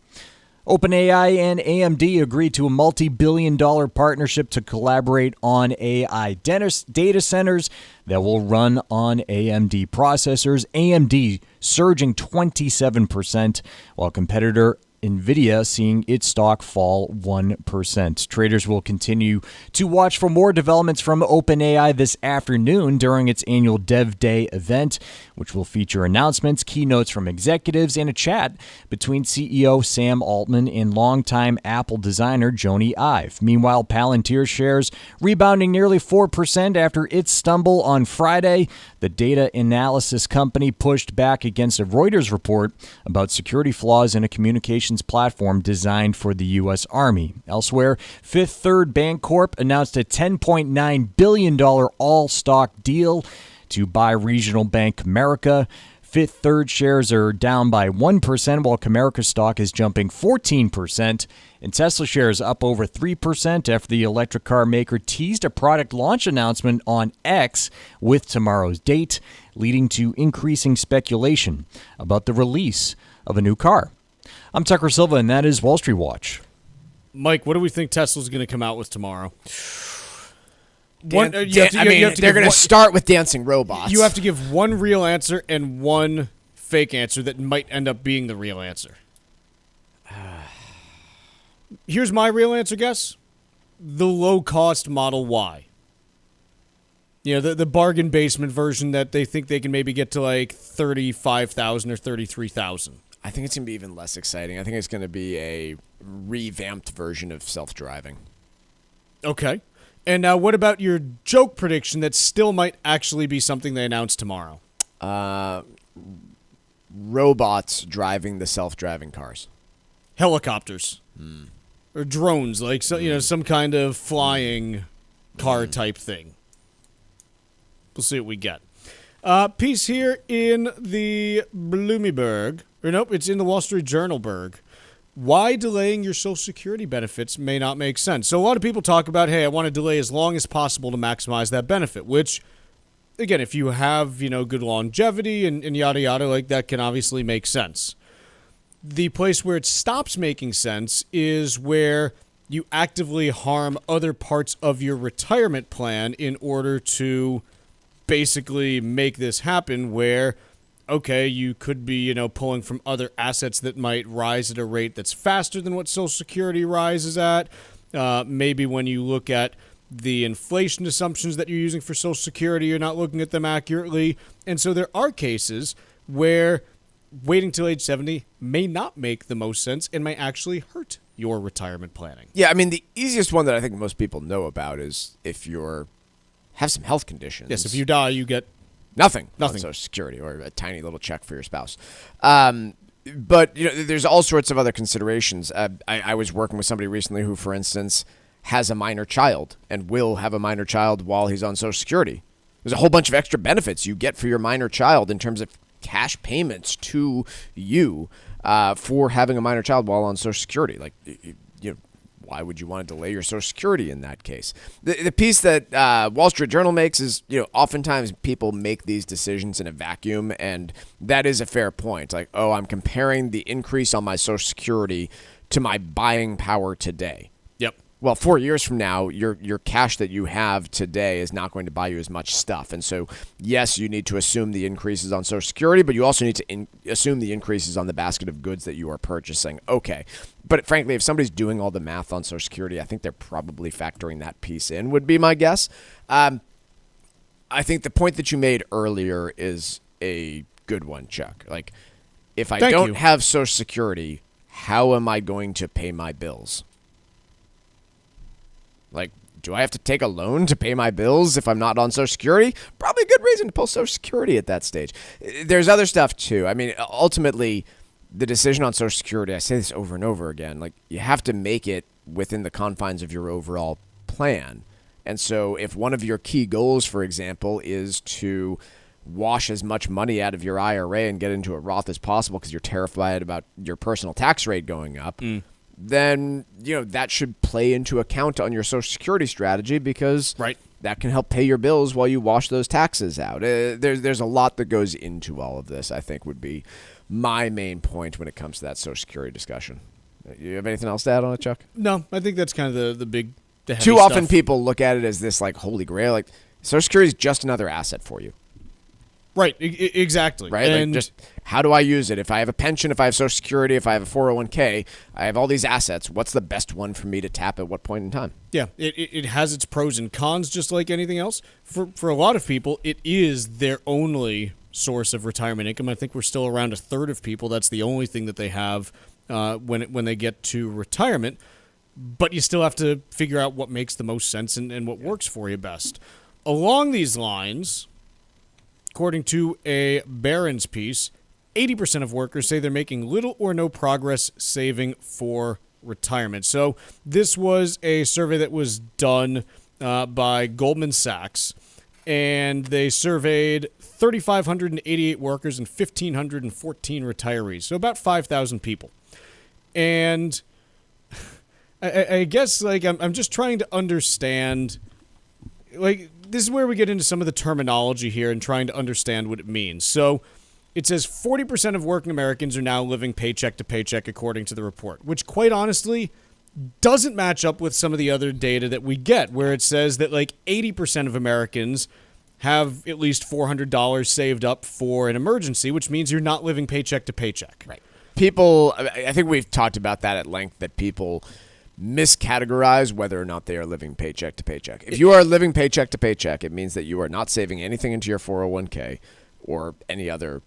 OpenAI and AMD agreed to a multi-billion-dollar partnership to collaborate on AI data centers that will run on AMD processors. AMD surging 27%, while competitor NVIDIA seeing its stock fall 1%. Traders will continue to watch for more developments from OpenAI this afternoon during its annual Dev Day event, which will feature announcements, keynotes from executives, and a chat between CEO Sam Altman and longtime Apple designer Jony Ive. Meanwhile, Palantir shares rebounding nearly 4% after its stumble on Friday. The data analysis company pushed back against a Reuters report about security flaws in a communications platform designed for the U.S. Army. Elsewhere, Fifth Third Bancorp announced a $10.9 billion all-stock deal to buy regional bank Comerica. Fifth Third shares are down by 1%, while Comerica stock is jumping 14%. And Tesla shares up over 3% after the electric car maker teased a product launch announcement on X with tomorrow's date, leading to increasing speculation about the release of a new car. I'm Tucker Silva, and that is Wall Street Watch. Mike, what do we think Tesla's going to come out with tomorrow? They're going to start with dancing robots. You have to give one real answer and one fake answer that might end up being the real answer. Here's my real answer guess. The low-cost Model Y. You know, the bargain basement version that they think they can maybe get to like $35,000 or $33,000. I think it's going to be even less exciting. I think it's going to be a revamped version of self-driving. Okay. And now what about your joke prediction that still might actually be something they announce tomorrow? Robots driving the self-driving cars. Helicopters. Or drones, like some kind of flying car type thing. We'll see what we get. Piece here in the Bloomberg. Or nope, it's in the Wall Street Journal-berg. Why delaying your Social Security benefits may not make sense. So a lot of people talk about, hey, I want to delay as long as possible to maximize that benefit, which, again, if you have, good longevity and yada yada, like that can obviously make sense. The place where it stops making sense is where you actively harm other parts of your retirement plan in order to basically make this happen where, okay, you could be, pulling from other assets that might rise at a rate that's faster than what Social Security rises at. Maybe when you look at the inflation assumptions that you're using for Social Security, you're not looking at them accurately. And so there are cases where waiting till age 70 may not make the most sense and may actually hurt your retirement planning. Yeah, I mean, the easiest one that I think most people know about is if you have some health conditions. Yes, if you die, you get Nothing on Social Security or a tiny little check for your spouse. But there's all sorts of other considerations. I was working with somebody recently who, for instance, has a minor child and will have a minor child while he's on Social Security. There's a whole bunch of extra benefits you get for your minor child in terms of cash payments to you for having a minor child while on Social Security. Like, why would you want to delay your Social Security in that case? The piece that Wall Street Journal makes is, oftentimes people make these decisions in a vacuum, and that is a fair point. Like, oh, I'm comparing the increase on my Social Security to my buying power today. Yep. Well, 4 years from now, your cash that you have today is not going to buy you as much stuff. And so, yes, you need to assume the increases on Social Security, but you also need to assume the increases on the basket of goods that you are purchasing. Okay. But frankly, if somebody's doing all the math on Social Security, I think they're probably factoring that piece in, would be my guess. I think the point that you made earlier is a good one, Chuck. Like, if I Thank don't you. have Social Security, how am I going to pay my bills? Like, do I have to take a loan to pay my bills if I'm not on Social Security? Probably a good reason to pull Social Security at that stage. There's other stuff, too. I mean, ultimately, the decision on Social Security, I say this over and over again, like, you have to make it within the confines of your overall plan. And so if one of your key goals, for example, is to wash as much money out of your IRA and get into a Roth as possible because you're terrified about your personal tax rate going up, then, that should play into account on your Social Security strategy because that can help pay your bills while you wash those taxes out. There's a lot that goes into all of this, I think, would be my main point when it comes to that Social Security discussion. You have anything else to add on it, Chuck? No, I think that's kind of the big, the heavy Too often stuff. people look at it as this, like, holy grail. Like, Social Security is just another asset for you. Right, exactly. Right? And like, just how do I use it? If I have a pension, if I have Social Security, if I have a 401k, I have all these assets. What's the best one for me to tap at what point in time? yeah, it has its pros and cons just like anything else. For a lot of people, it is their only source of retirement income. I think we're still around a third of people. That's the only thing that they have when they get to retirement. But you still have to figure out what makes the most sense and what works for you best. Along these lines, according to a Barron's piece, 80% of workers say they're making little or no progress saving for retirement. So this was a survey that was done by Goldman Sachs, and they surveyed 3,588 workers and 1,514 retirees, so about 5,000 people. And I guess, like, I'm just trying to understand, like, this is where we get into some of the terminology here and trying to understand what it means. So it says 40% of working Americans are now living paycheck to paycheck, according to the report, which quite honestly doesn't match up with some of the other data that we get, where it says that like 80% of Americans have at least $400 saved up for an emergency, which means you're not living paycheck to paycheck. Right. People, I think we've talked about that at length, that people miscategorize whether or not they are living paycheck to paycheck. If you are living paycheck to paycheck, it means that you are not saving anything into your 401k or any other.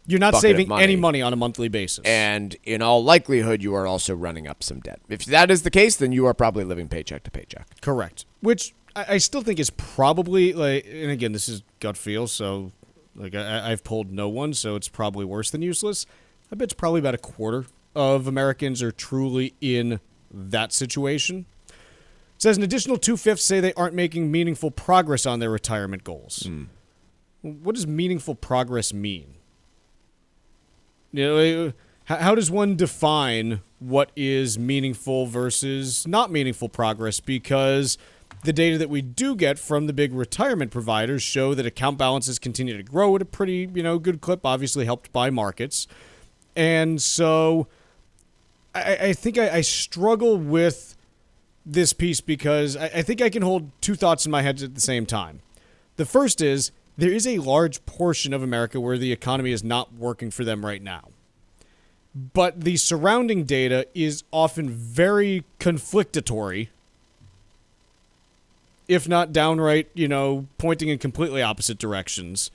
You're not bucket saving of money. any money on a monthly basis. And in all likelihood, you are also running up some debt. If that is the case, then you are probably living paycheck to paycheck. Correct. Which I still think is probably, like, and again, this is gut feel, so like I've polled no one, so it's probably worse than useless. I bet it's probably about a quarter of Americans are truly in that situation. It says an additional 2/5 say they aren't making meaningful progress on their retirement goals. What does meaningful progress mean? How does one define what is meaningful versus not meaningful progress? Because the data that we do get from the big retirement providers show that account balances continue to grow at a pretty, good clip, obviously helped by markets. And so I think I struggle with this piece because I think I can hold two thoughts in my head at the same time. The first is there is a large portion of America where the economy is not working for them right now. But the surrounding data is often very conflictatory, if not downright, pointing in completely opposite directions.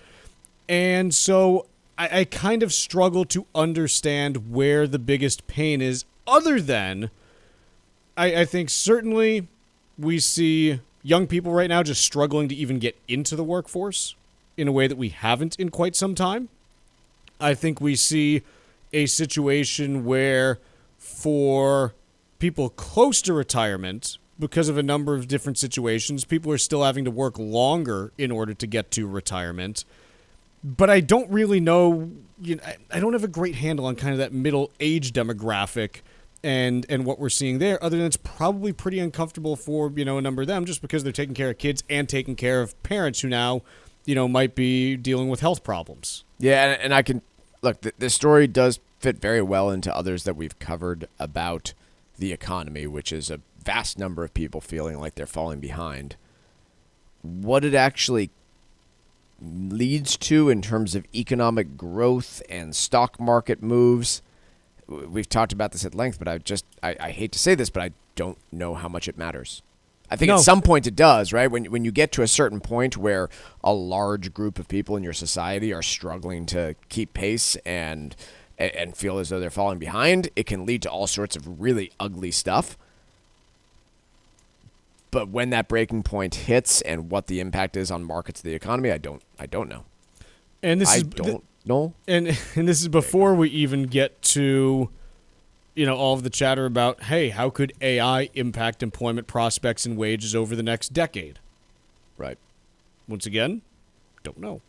And so I kind of struggle to understand where the biggest pain is, other than I think certainly we see young people right now just struggling to even get into the workforce in a way that we haven't in quite some time. I think we see a situation where for people close to retirement, because of a number of different situations, people are still having to work longer in order to get to retirement. But I don't really know, I don't have a great handle on kind of that middle age demographic and what we're seeing there, other than it's probably pretty uncomfortable for, a number of them just because they're taking care of kids and taking care of parents who now, might be dealing with health problems. Yeah, and I can, look, this story does fit very well into others that we've covered about the economy, which is a vast number of people feeling like they're falling behind. What it actually leads to in terms of economic growth and stock market moves, we've talked about this at length, but I hate to say this, but I don't know how much it matters. I think at some point it does, right? When you get to a certain point where a large group of people in your society are struggling to keep pace and feel as though they're falling behind, it can lead to all sorts of really ugly stuff. But when that breaking point hits and what the impact is on markets of the economy, I don't know. And this don't know. And this is before we even get to all of the chatter about, hey, how could AI impact employment prospects and wages over the next decade? Right. Once again, don't know.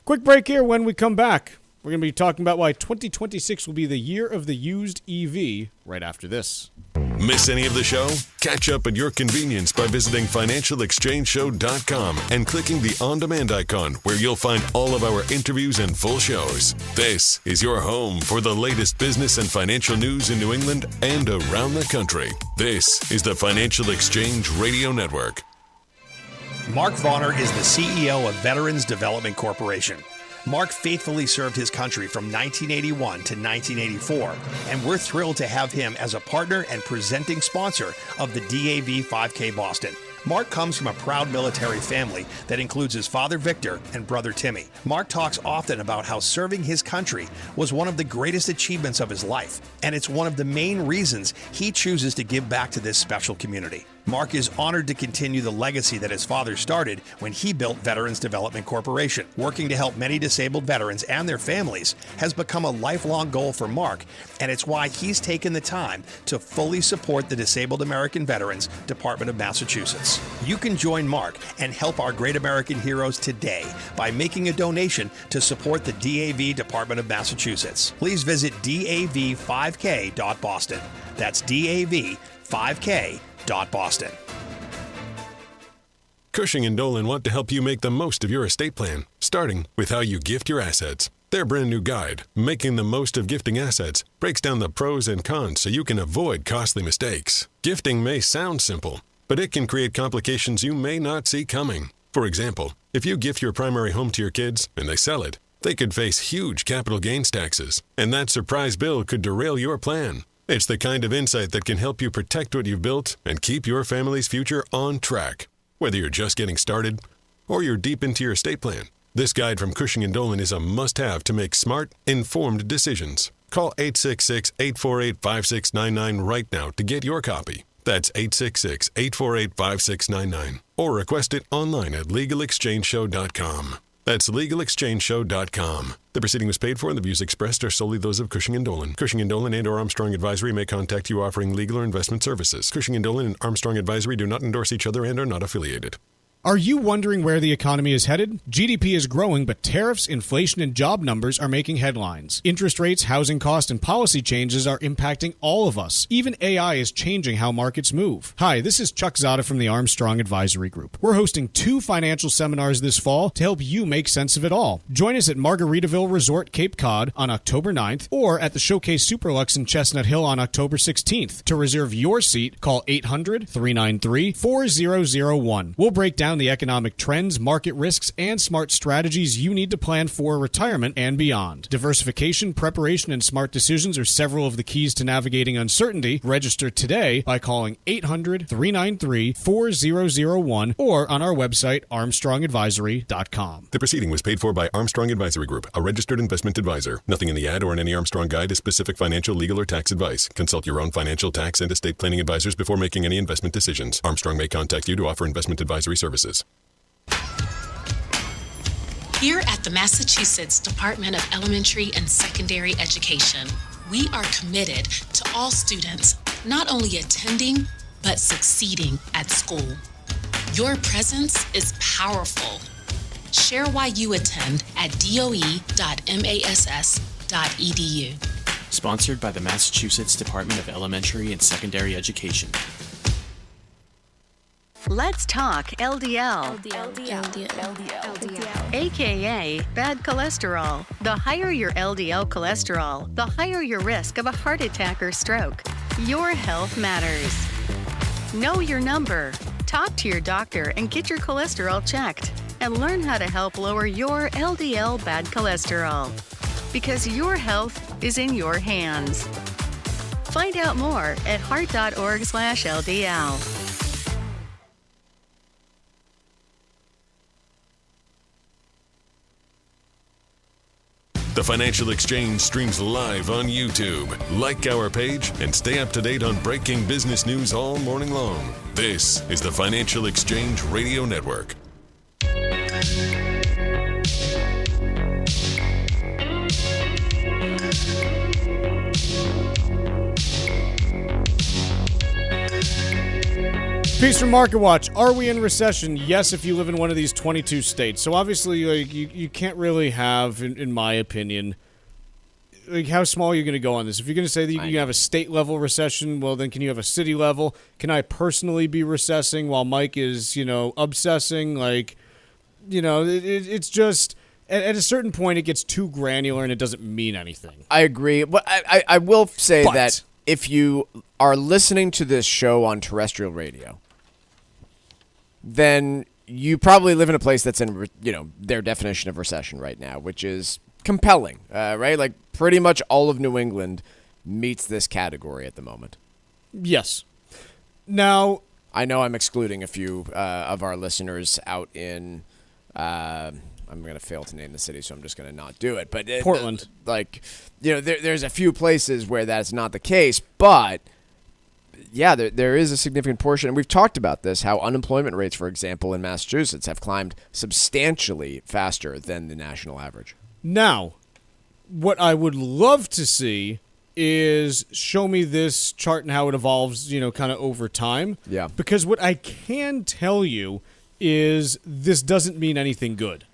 Quick break here. When we come back, we're going to be talking about why 2026 will be the year of the used EV right after this. Miss any of the show? Catch up at your convenience by visiting financialexchangeshow.com and clicking the on-demand icon where you'll find all of our interviews and full shows. This is your home for the latest business and financial news in New England and around the country. This is the Financial Exchange Radio Network. Mark Vonner is the CEO of Veterans Development Corporation. Mark faithfully served his country from 1981 to 1984, and we're thrilled to have him as a partner and presenting sponsor of the DAV 5K Boston. Mark comes from a proud military family that includes his father Victor and brother Timmy. Mark talks often about how serving his country was one of the greatest achievements of his life, and it's one of the main reasons he chooses to give back to this special community. Mark is honored to continue the legacy that his father started when he built Veterans Development Corporation. Working to help many disabled veterans and their families has become a lifelong goal for Mark, and it's why he's taken the time to fully support the Disabled American Veterans Department of Massachusetts. You can join Mark and help our great American heroes today by making a donation to support the DAV Department of Massachusetts. Please visit dav5k.boston. That's dav5k.boston. Cushing & Dolan want to help you make the most of your estate plan, starting with how you gift your assets. Their brand new guide, Making the Most of Gifting Assets, breaks down the pros and cons so you can avoid costly mistakes. Gifting may sound simple, but it can create complications you may not see coming. For example, if you gift your primary home to your kids and they sell it, they could face huge capital gains taxes, and that surprise bill could derail your plan. It's the kind of insight that can help you protect what you've built and keep your family's future on track. Whether you're just getting started or you're deep into your estate plan, this guide from Cushing & Dolan is a must-have to make smart, informed decisions. Call 866-848-5699 right now to get your copy. That's 866-848-5699. Or request it online at legalexchangeshow.com. That's legalexchangeshow.com. The proceeding was paid for and the views expressed are solely those of Cushing & Dolan. Cushing & Dolan and or Armstrong Advisory may contact you offering legal or investment services. Cushing & Dolan and Armstrong Advisory do not endorse each other and are not affiliated. Are you wondering where the economy is headed? GDP is growing, but tariffs, inflation, and job numbers are making headlines. Interest rates, housing costs, and policy changes are impacting all of us. Even AI is changing how markets move. Hi, this is Chuck Zodda from the Armstrong Advisory Group. We're hosting 2 financial seminars this fall to help you make sense of it all. Join us at Margaritaville Resort, Cape Cod on October 9th or at the Showcase Superlux in Chestnut Hill on October 16th. To reserve your seat, call 800-393-4001. We'll break down the economic trends, market risks, and smart strategies you need to plan for retirement and beyond. Diversification, preparation, and smart decisions are several of the keys to navigating uncertainty. Register today by calling 800-393-4001 or on our website, armstrongadvisory.com. The proceeding was paid for by Armstrong Advisory Group, a registered investment advisor. Nothing in the ad or in any Armstrong guide is specific financial, legal, or tax advice. Consult your own financial, tax, and estate planning advisors before making any investment decisions. Armstrong may contact you to offer investment advisory services. Here at the Massachusetts Department of Elementary and Secondary Education, we are committed to all students not only attending, but succeeding at school. Your presence is powerful. Share why you attend at doe.mass.edu. Sponsored by the Massachusetts Department of Elementary and Secondary Education. Let's talk LDL. AKA bad cholesterol. The higher your LDL cholesterol, the higher your risk of a heart attack or stroke. Your health matters. Know your number. Talk to your doctor and get your cholesterol checked. And learn how to help lower your LDL bad cholesterol. Because your health is in your hands. Find out more at heart.org/LDL. The Financial Exchange streams live on YouTube. Like our page and stay up to date on breaking business news all morning long. This is the Financial Exchange Radio Network. Piece from Market Watch. Are we in recession? Yes, if you live in one of these 22 states. So obviously, like, you can't really have, in my opinion, like, how small are you going to go on this? If you're going to say that you can have a state-level recession, well, then can you have a city level? Can I personally be recessing while Mike is, obsessing? Like, it's just, at a certain point, it gets too granular and it doesn't mean anything. I agree. But I will say that if you are listening to this show on terrestrial radio, then you probably live in a place that's in, their definition of recession right now, which is compelling, right? Like pretty much all of New England meets this category at the moment. Yes. Now, I know I'm excluding a few of our listeners out in, I'm going to fail to name the city, so I'm just going to not do it. But Portland. There's a few places where that's not the case, but yeah, there is a significant portion, and we've talked about this, how unemployment rates, for example, in Massachusetts have climbed substantially faster than the national average. Now, what I would love to see is show me this chart and how it evolves, kind of over time. Yeah. Because what I can tell you is this doesn't mean anything good.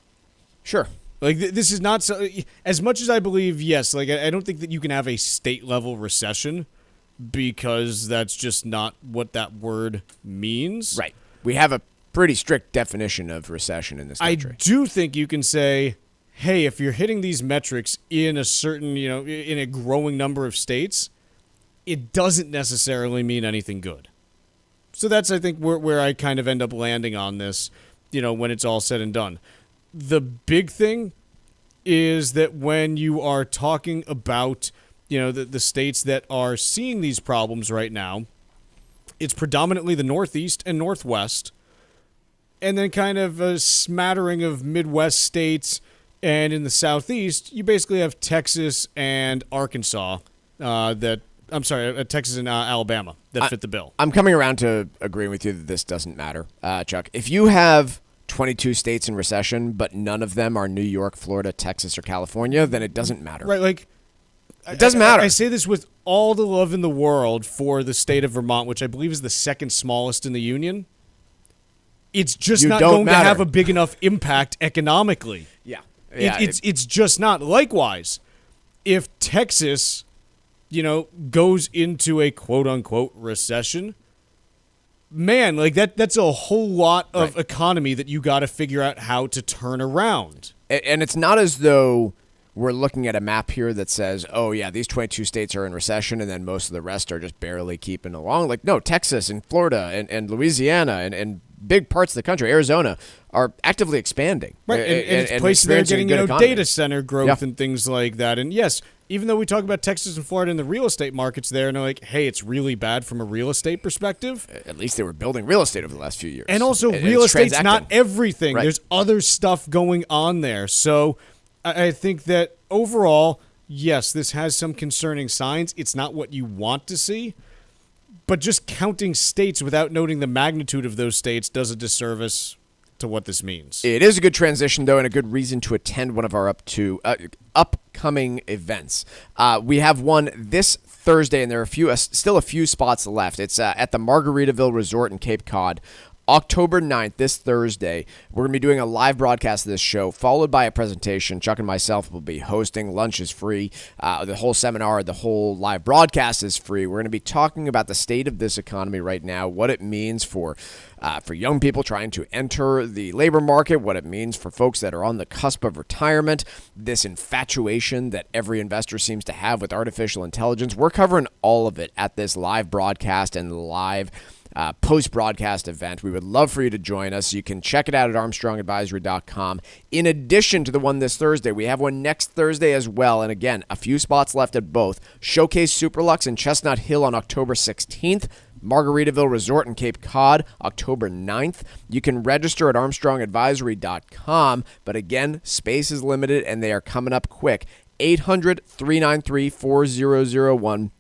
Sure. Like, this is not so, as much as I believe, yes, like, I don't think that you can have a state-level recession, because that's just not what that word means. Right. We have a pretty strict definition of recession in this country. I do think you can say, hey, if you're hitting these metrics in a certain, in a growing number of states, it doesn't necessarily mean anything good. So that's, I think, where I kind of end up landing on this, when it's all said and done. The big thing is that when you are talking about the states that are seeing these problems right now, it's predominantly the Northeast and Northwest, and then kind of a smattering of Midwest states, and in the Southeast, you basically have Texas and Arkansas, Texas and Alabama that fit the bill. I'm coming around to agreeing with you that this doesn't matter, Chuck. If you have 22 states in recession, but none of them are New York, Florida, Texas, or California, then it doesn't matter. Right, like, it doesn't matter. I say this with all the love in the world for the state of Vermont, which I believe is the second smallest in the union. It's just not going to have a big enough impact economically. Yeah. It's just not. Likewise, if Texas, goes into a quote-unquote recession, man, like that's a whole lot of economy that you got to figure out how to turn around. And it's not as though we're looking at a map here that says, oh, yeah, these 22 states are in recession and then most of the rest are just barely keeping along. Like, no, Texas and Florida and Louisiana and big parts of the country, Arizona, are actively expanding. Right, and it's places that are getting data center growth and things like that. And yes, even though we talk about Texas and Florida and the real estate markets there, and they're like, hey, it's really bad from a real estate perspective. At least they were building real estate over the last few years. And also, real estate's not everything. Right. There's other stuff going on there. So I think that overall, yes, this has some concerning signs. It's not what you want to see. But just counting states without noting the magnitude of those states does a disservice to what this means. It is a good transition, though, and a good reason to attend one of our upcoming events. We have one this Thursday, and there are still a few spots left. It's at the Margaritaville Resort in Cape Cod. October 9th, this Thursday, we're going to be doing a live broadcast of this show, followed by a presentation. Chuck and myself will be hosting. Lunch is free. The whole seminar, the whole live broadcast is free. We're going to be talking about the state of this economy right now, what it means for young people trying to enter the labor market, what it means for folks that are on the cusp of retirement, this infatuation that every investor seems to have with artificial intelligence. We're covering all of it at this live broadcast and live post-broadcast event. We would love for you to join us. You can check it out at armstrongadvisory.com. In addition to the one this Thursday, we have one next Thursday as well. And again, a few spots left at both. Showcase Superlux in Chestnut Hill on October 16th. Margaritaville Resort in Cape Cod, October 9th. You can register at armstrongadvisory.com. But again, space is limited and they are coming up quick. 800-393-4001.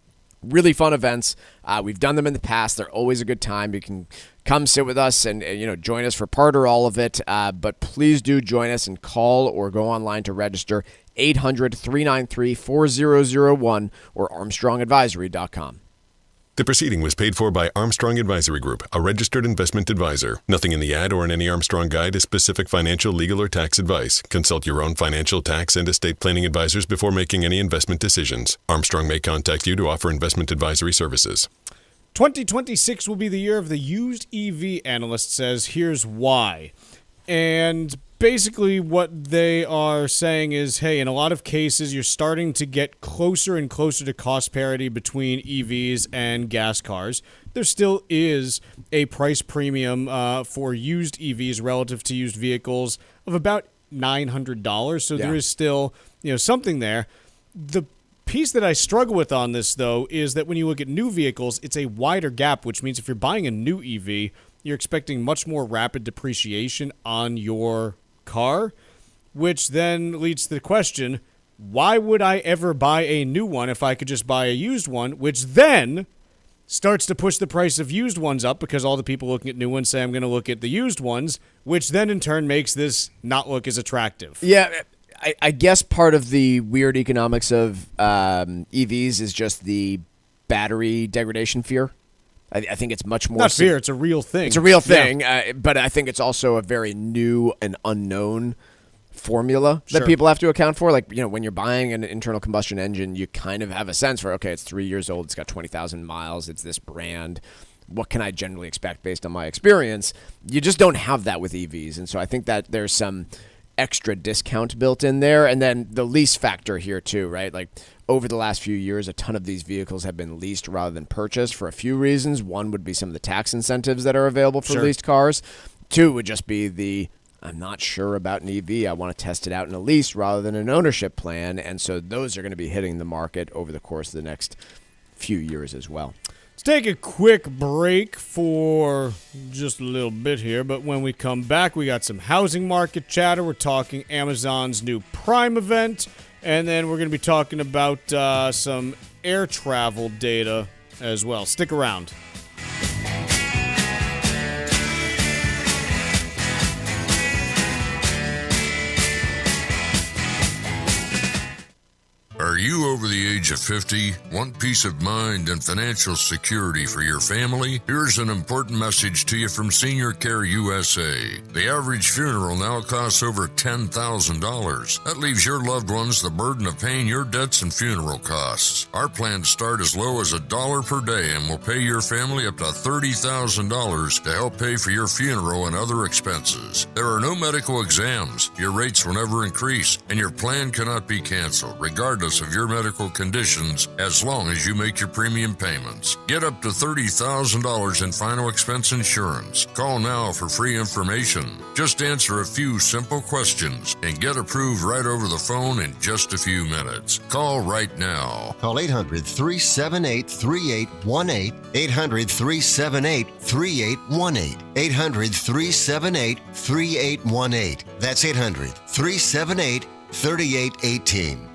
Really fun events. We've done them in the past. They're always a good time. You can come sit with us and join us for part or all of it. But please do join us and call or go online to register. 800-393-4001 or ArmstrongAdvisory.com. The proceeding was paid for by Armstrong Advisory Group, a registered investment advisor. Nothing in the ad or in any Armstrong guide is specific financial, legal, or tax advice. Consult your own financial, tax, and estate planning advisors before making any investment decisions. Armstrong may contact you to offer investment advisory services. 2026 will be the year of the used EV, analyst says. Here's why. And basically what they are saying is, hey, in a lot of cases, you're starting to get closer and closer to cost parity between EVs and gas cars. There still is a price premium for used EVs relative to used vehicles of about $900. So there is still something there. The piece that I struggle with on this, though, is that when you look at new vehicles, it's a wider gap, which means if you're buying a new EV, you're expecting much more rapid depreciation on your car, which then leads to the question, why would I ever buy a new one if I could just buy a used one, which then starts to push the price of used ones up because all the people looking at new ones say I'm going to look at the used ones, which then in turn makes this not look as attractive. Yeah, I guess part of the weird economics of EVs is just the battery degradation fear. I think it's much more... Not fear, it's a real thing. It's a real thing, but I think it's also a very new and unknown formula that people have to account for. Like, when you're buying an internal combustion engine, you kind of have a sense for, okay, it's 3 years old, it's got 20,000 miles, it's this brand. What can I generally expect based on my experience? You just don't have that with EVs, and so I think that there's some extra discount built in there. And then the lease factor here too, right? Like over the last few years, a ton of these vehicles have been leased rather than purchased for a few reasons. One would be some of the tax incentives that are available for leased cars. Two would just be I'm not sure about an EV. I want to test it out in a lease rather than an ownership plan. And so those are going to be hitting the market over the course of the next few years as well. Let's take a quick break for just a little bit here, but when we come back, we got some housing market chatter. We're talking Amazon's new Prime event, and then we're going to be talking about some air travel data as well. Stick around. Are you over the age of 50? Want peace of mind and financial security for your family? Here's an important message to you from Senior Care USA. The average funeral now costs over $10,000. That leaves your loved ones the burden of paying your debts and funeral costs. Our plans start as low as $1 per day and will pay your family up to $30,000 to help pay for your funeral and other expenses. There are no medical exams, your rates will never increase, and your plan cannot be canceled, regardless of your medical conditions, as long as you make your premium payments. Get up to $30,000 in final expense insurance. Call now for free information. Just answer a few simple questions and get approved right over the phone in just a few minutes. Call right now. Call 800-378-3818. 800-378-3818. 800-378-3818. That's 800-378-3818.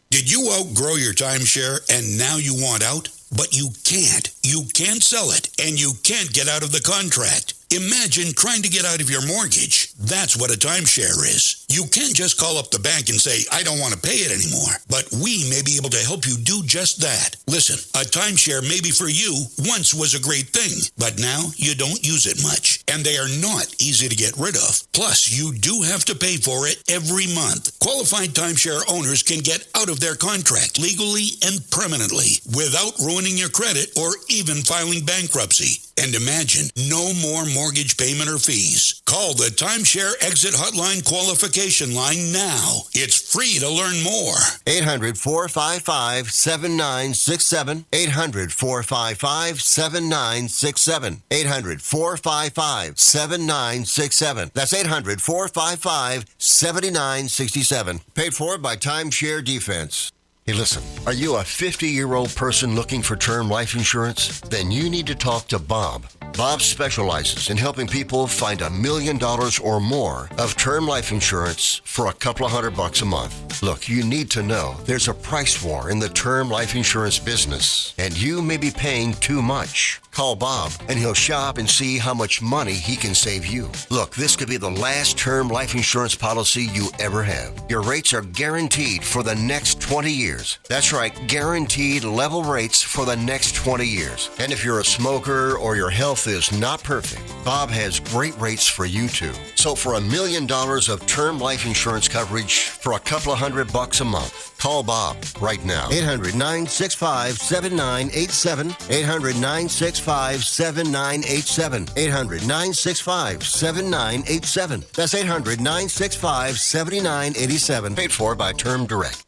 Did you outgrow your timeshare and now you want out? But you can't. You can't sell it, and you can't get out of the contract. Imagine trying to get out of your mortgage. That's what a timeshare is. You can't just call up the bank and say, I don't want to pay it anymore. But we may be able to help you do just that. Listen, a timeshare maybe for you once was a great thing, but now you don't use it much. And they are not easy to get rid of. Plus, you do have to pay for it every month. Qualified timeshare owners can get out of their contract legally and permanently without ruining your credit or even filing bankruptcy. And imagine no more mortgage payment or fees. Call the Timeshare Exit Hotline qualification line now. It's free to learn more. 800-455-7967. 800-455-7967. 800-455-7967. That's 800-455-7967. Paid for by Timeshare Defense. Hey, listen, are you a 50-year-old person looking for term life insurance? Then you need to talk to Bob. Bob specializes in helping people find $1 million or more of term life insurance for a couple of $100 a month. Look, you need to know there's a price war in the term life insurance business, and you may be paying too much. Call Bob, and he'll shop and see how much money he can save you. Look, this could be the last term life insurance policy you ever have. Your rates are guaranteed for the next 20 years. That's right, guaranteed level rates for the next 20 years. And if you're a smoker or your health is not perfect, Bob has great rates for you too. So for $1 million of term life insurance coverage for a couple of $100 a month, call Bob right now. 800-965-7987. 800-965-7987. 800-965-7987. That's 800-965-7987. Paid for by Term Direct.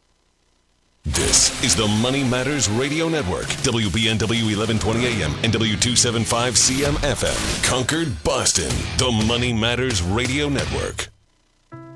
This is the Money Matters Radio Network, WBNW 1120 AM and W275 CM FM, Concord, Boston, the Money Matters Radio Network.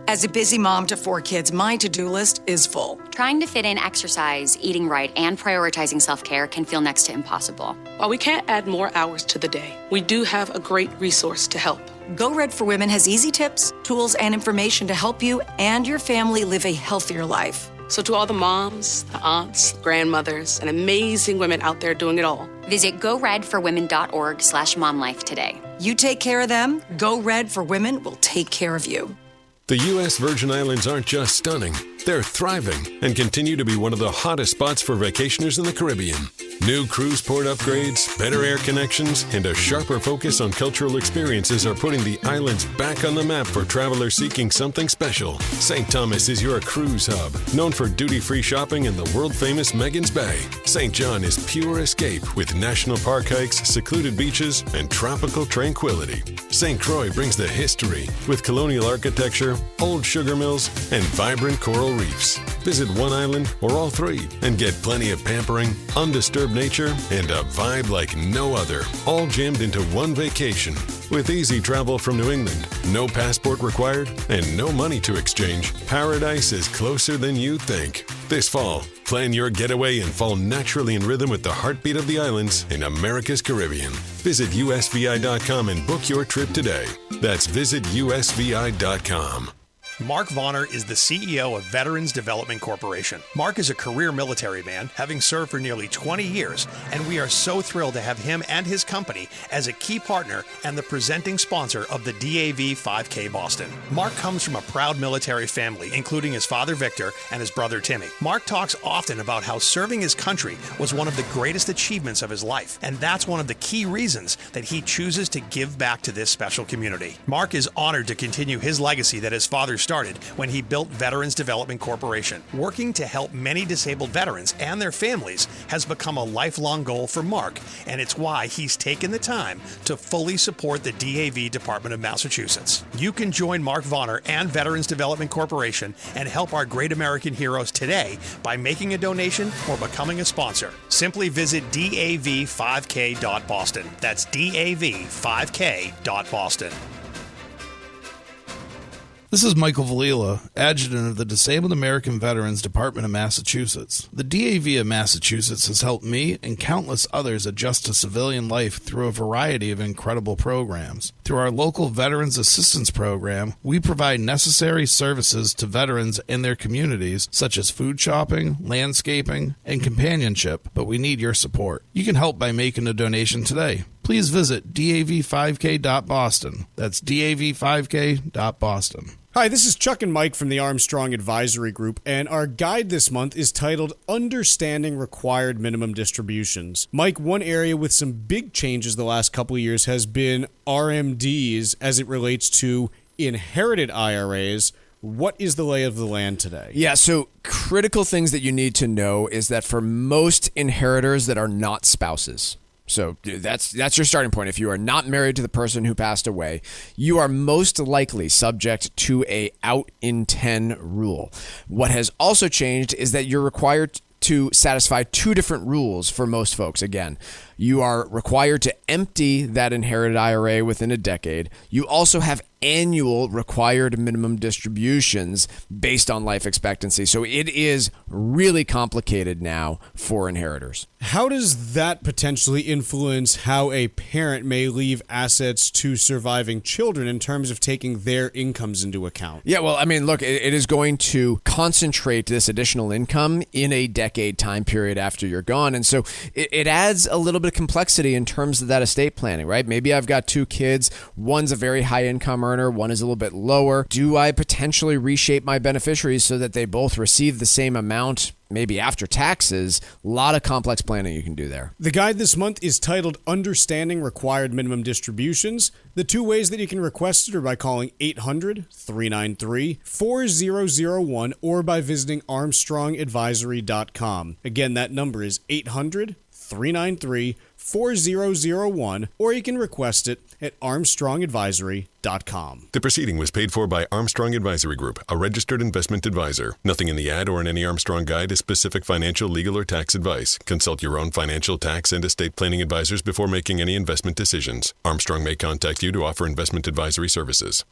As a busy mom to 4 kids, my to-do list is full. Trying to fit in exercise, eating right, and prioritizing self-care can feel next to impossible. While we can't add more hours to the day, we do have a great resource to help. Go Red for Women has easy tips, tools, and information to help you and your family live a healthier life. So to all the moms, the aunts, grandmothers, and amazing women out there doing it all, visit goredforwomen.org/momlife today. You take care of them, Go Red for Women will take care of you. The U.S. Virgin Islands aren't just stunning, they're thriving and continue to be one of the hottest spots for vacationers in the Caribbean. New cruise port upgrades, better air connections, and a sharper focus on cultural experiences are putting the islands back on the map for travelers seeking something special. St. Thomas is your cruise hub, known for duty-free shopping in the world-famous Megan's Bay. St. John is pure escape with national park hikes, secluded beaches, and tropical tranquility. St. Croix brings the history with colonial architecture, old sugar mills, and vibrant coral reefs. Visit one island or all 3 and get plenty of pampering, undisturbed nature, and a vibe like no other, all jammed into one vacation. With easy travel from New England, no passport required, and no money to exchange, paradise is closer than you think. This fall, plan your getaway and fall naturally in rhythm with the heartbeat of the islands in America's Caribbean. Visit usvi.com and book your trip today. That's visitusvi.com. Mark Vonner is the CEO of Veterans Development Corporation. Mark is a career military man, having served for nearly 20 years, and we are so thrilled to have him and his company as a key partner and the presenting sponsor of the DAV 5K Boston. Mark comes from a proud military family, including his father Victor and his brother Timmy. Mark talks often about how serving his country was one of the greatest achievements of his life, and that's one of the key reasons that he chooses to give back to this special community. Mark is honored to continue his legacy that his father started when he built Veterans Development Corporation. Working to help many disabled veterans and their families has become a lifelong goal for Mark, and it's why he's taken the time to fully support the DAV Department of Massachusetts. You can join Mark Vonner and Veterans Development Corporation and help our great American heroes today by making a donation or becoming a sponsor. Simply visit dav5k.boston. That's dav5k.boston. This is Michael Valila, Adjutant of the Disabled American Veterans Department of Massachusetts. The DAV of Massachusetts has helped me and countless others adjust to civilian life through a variety of incredible programs. Through our local Veterans Assistance Program, we provide necessary services to veterans and their communities, such as food shopping, landscaping, and companionship, but we need your support. You can help by making a donation today. Please visit dav5k.boston. That's dav5k.boston. Hi, this is Chuck and Mike from the Armstrong Advisory Group, and our guide this month is titled Understanding Required Minimum Distributions. Mike, one area with some big changes the last couple of years has been RMDs as it relates to inherited IRAs. What is the lay of the land today? Yeah, so critical things that you need to know is that for most inheritors that are not spouses, so that's your starting point. If you are not married to the person who passed away, you are most likely subject to a out in 10 rule. What has also changed is that you're required to satisfy 2 different rules for most folks. Again, You are required to empty that inherited IRA within a decade. You also have annual required minimum distributions based on life expectancy. So it is really complicated now for inheritors. How does that potentially influence how a parent may leave assets to surviving children in terms of taking their incomes into account? Yeah, well, I mean, look, it is going to concentrate this additional income in a decade time period after you're gone. And so it adds a little bit of complexity in terms of that estate planning, right? Maybe I've got two kids. One's a very high income earner. One is a little bit lower. Do I potentially reshape my beneficiaries so that they both receive the same amount, maybe after taxes? A lot of complex planning you can do there. The guide this month is titled Understanding Required Minimum Distributions. The two ways that you can request it are by calling 800-393-4001 or by visiting armstrongadvisory.com. Again, that number is 800-393-4001, or you can request it at armstrongadvisory.com. The proceeding was paid for by Armstrong Advisory Group, a registered investment advisor. Nothing in the ad or in any Armstrong guide is specific financial, legal, or tax advice. Consult your own financial, tax, and estate planning advisors before making any investment decisions. Armstrong may contact you to offer investment advisory services.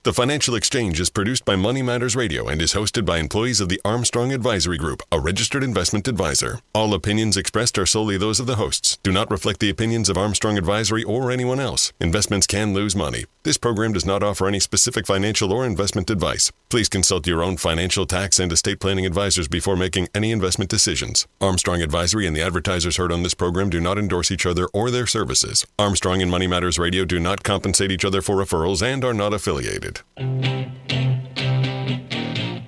The Financial Exchange is produced by Money Matters Radio and is hosted by employees of the Armstrong Advisory Group, a registered investment advisor. All opinions expressed are solely those of the hosts, do not reflect the opinions of Armstrong Advisory or anyone else. Investments can lose money. This program does not offer any specific financial or investment advice. Please consult your own financial, tax, and estate planning advisors before making any investment decisions. Armstrong Advisory and the advertisers heard on this program do not endorse each other or their services. Armstrong and Money Matters Radio do not compensate each other for referrals and are not affiliated.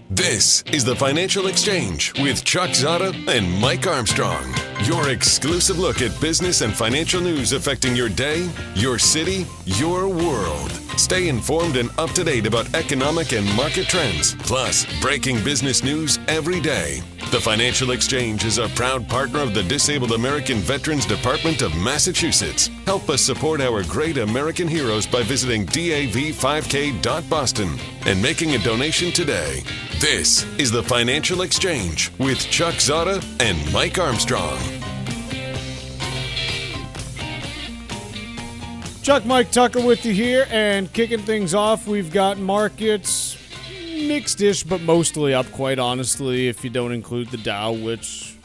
This is the Financial Exchange with Chuck Zodda and Mike Armstrong. Your exclusive look at business and financial news affecting your day, your city, your world. Stay informed and up to date about economic and market trends, plus breaking business news every day. The Financial Exchange is a proud partner of the Disabled American Veterans Department of Massachusetts. Help us support our great American heroes by visiting dav5k.boston and making a donation today. This is the Financial Exchange with Chuck Zodda and Mike Armstrong. Chuck, Mike Tucker with you here, and kicking things off, we've got markets mixed-ish, but mostly up, quite honestly, if you don't include the Dow, which,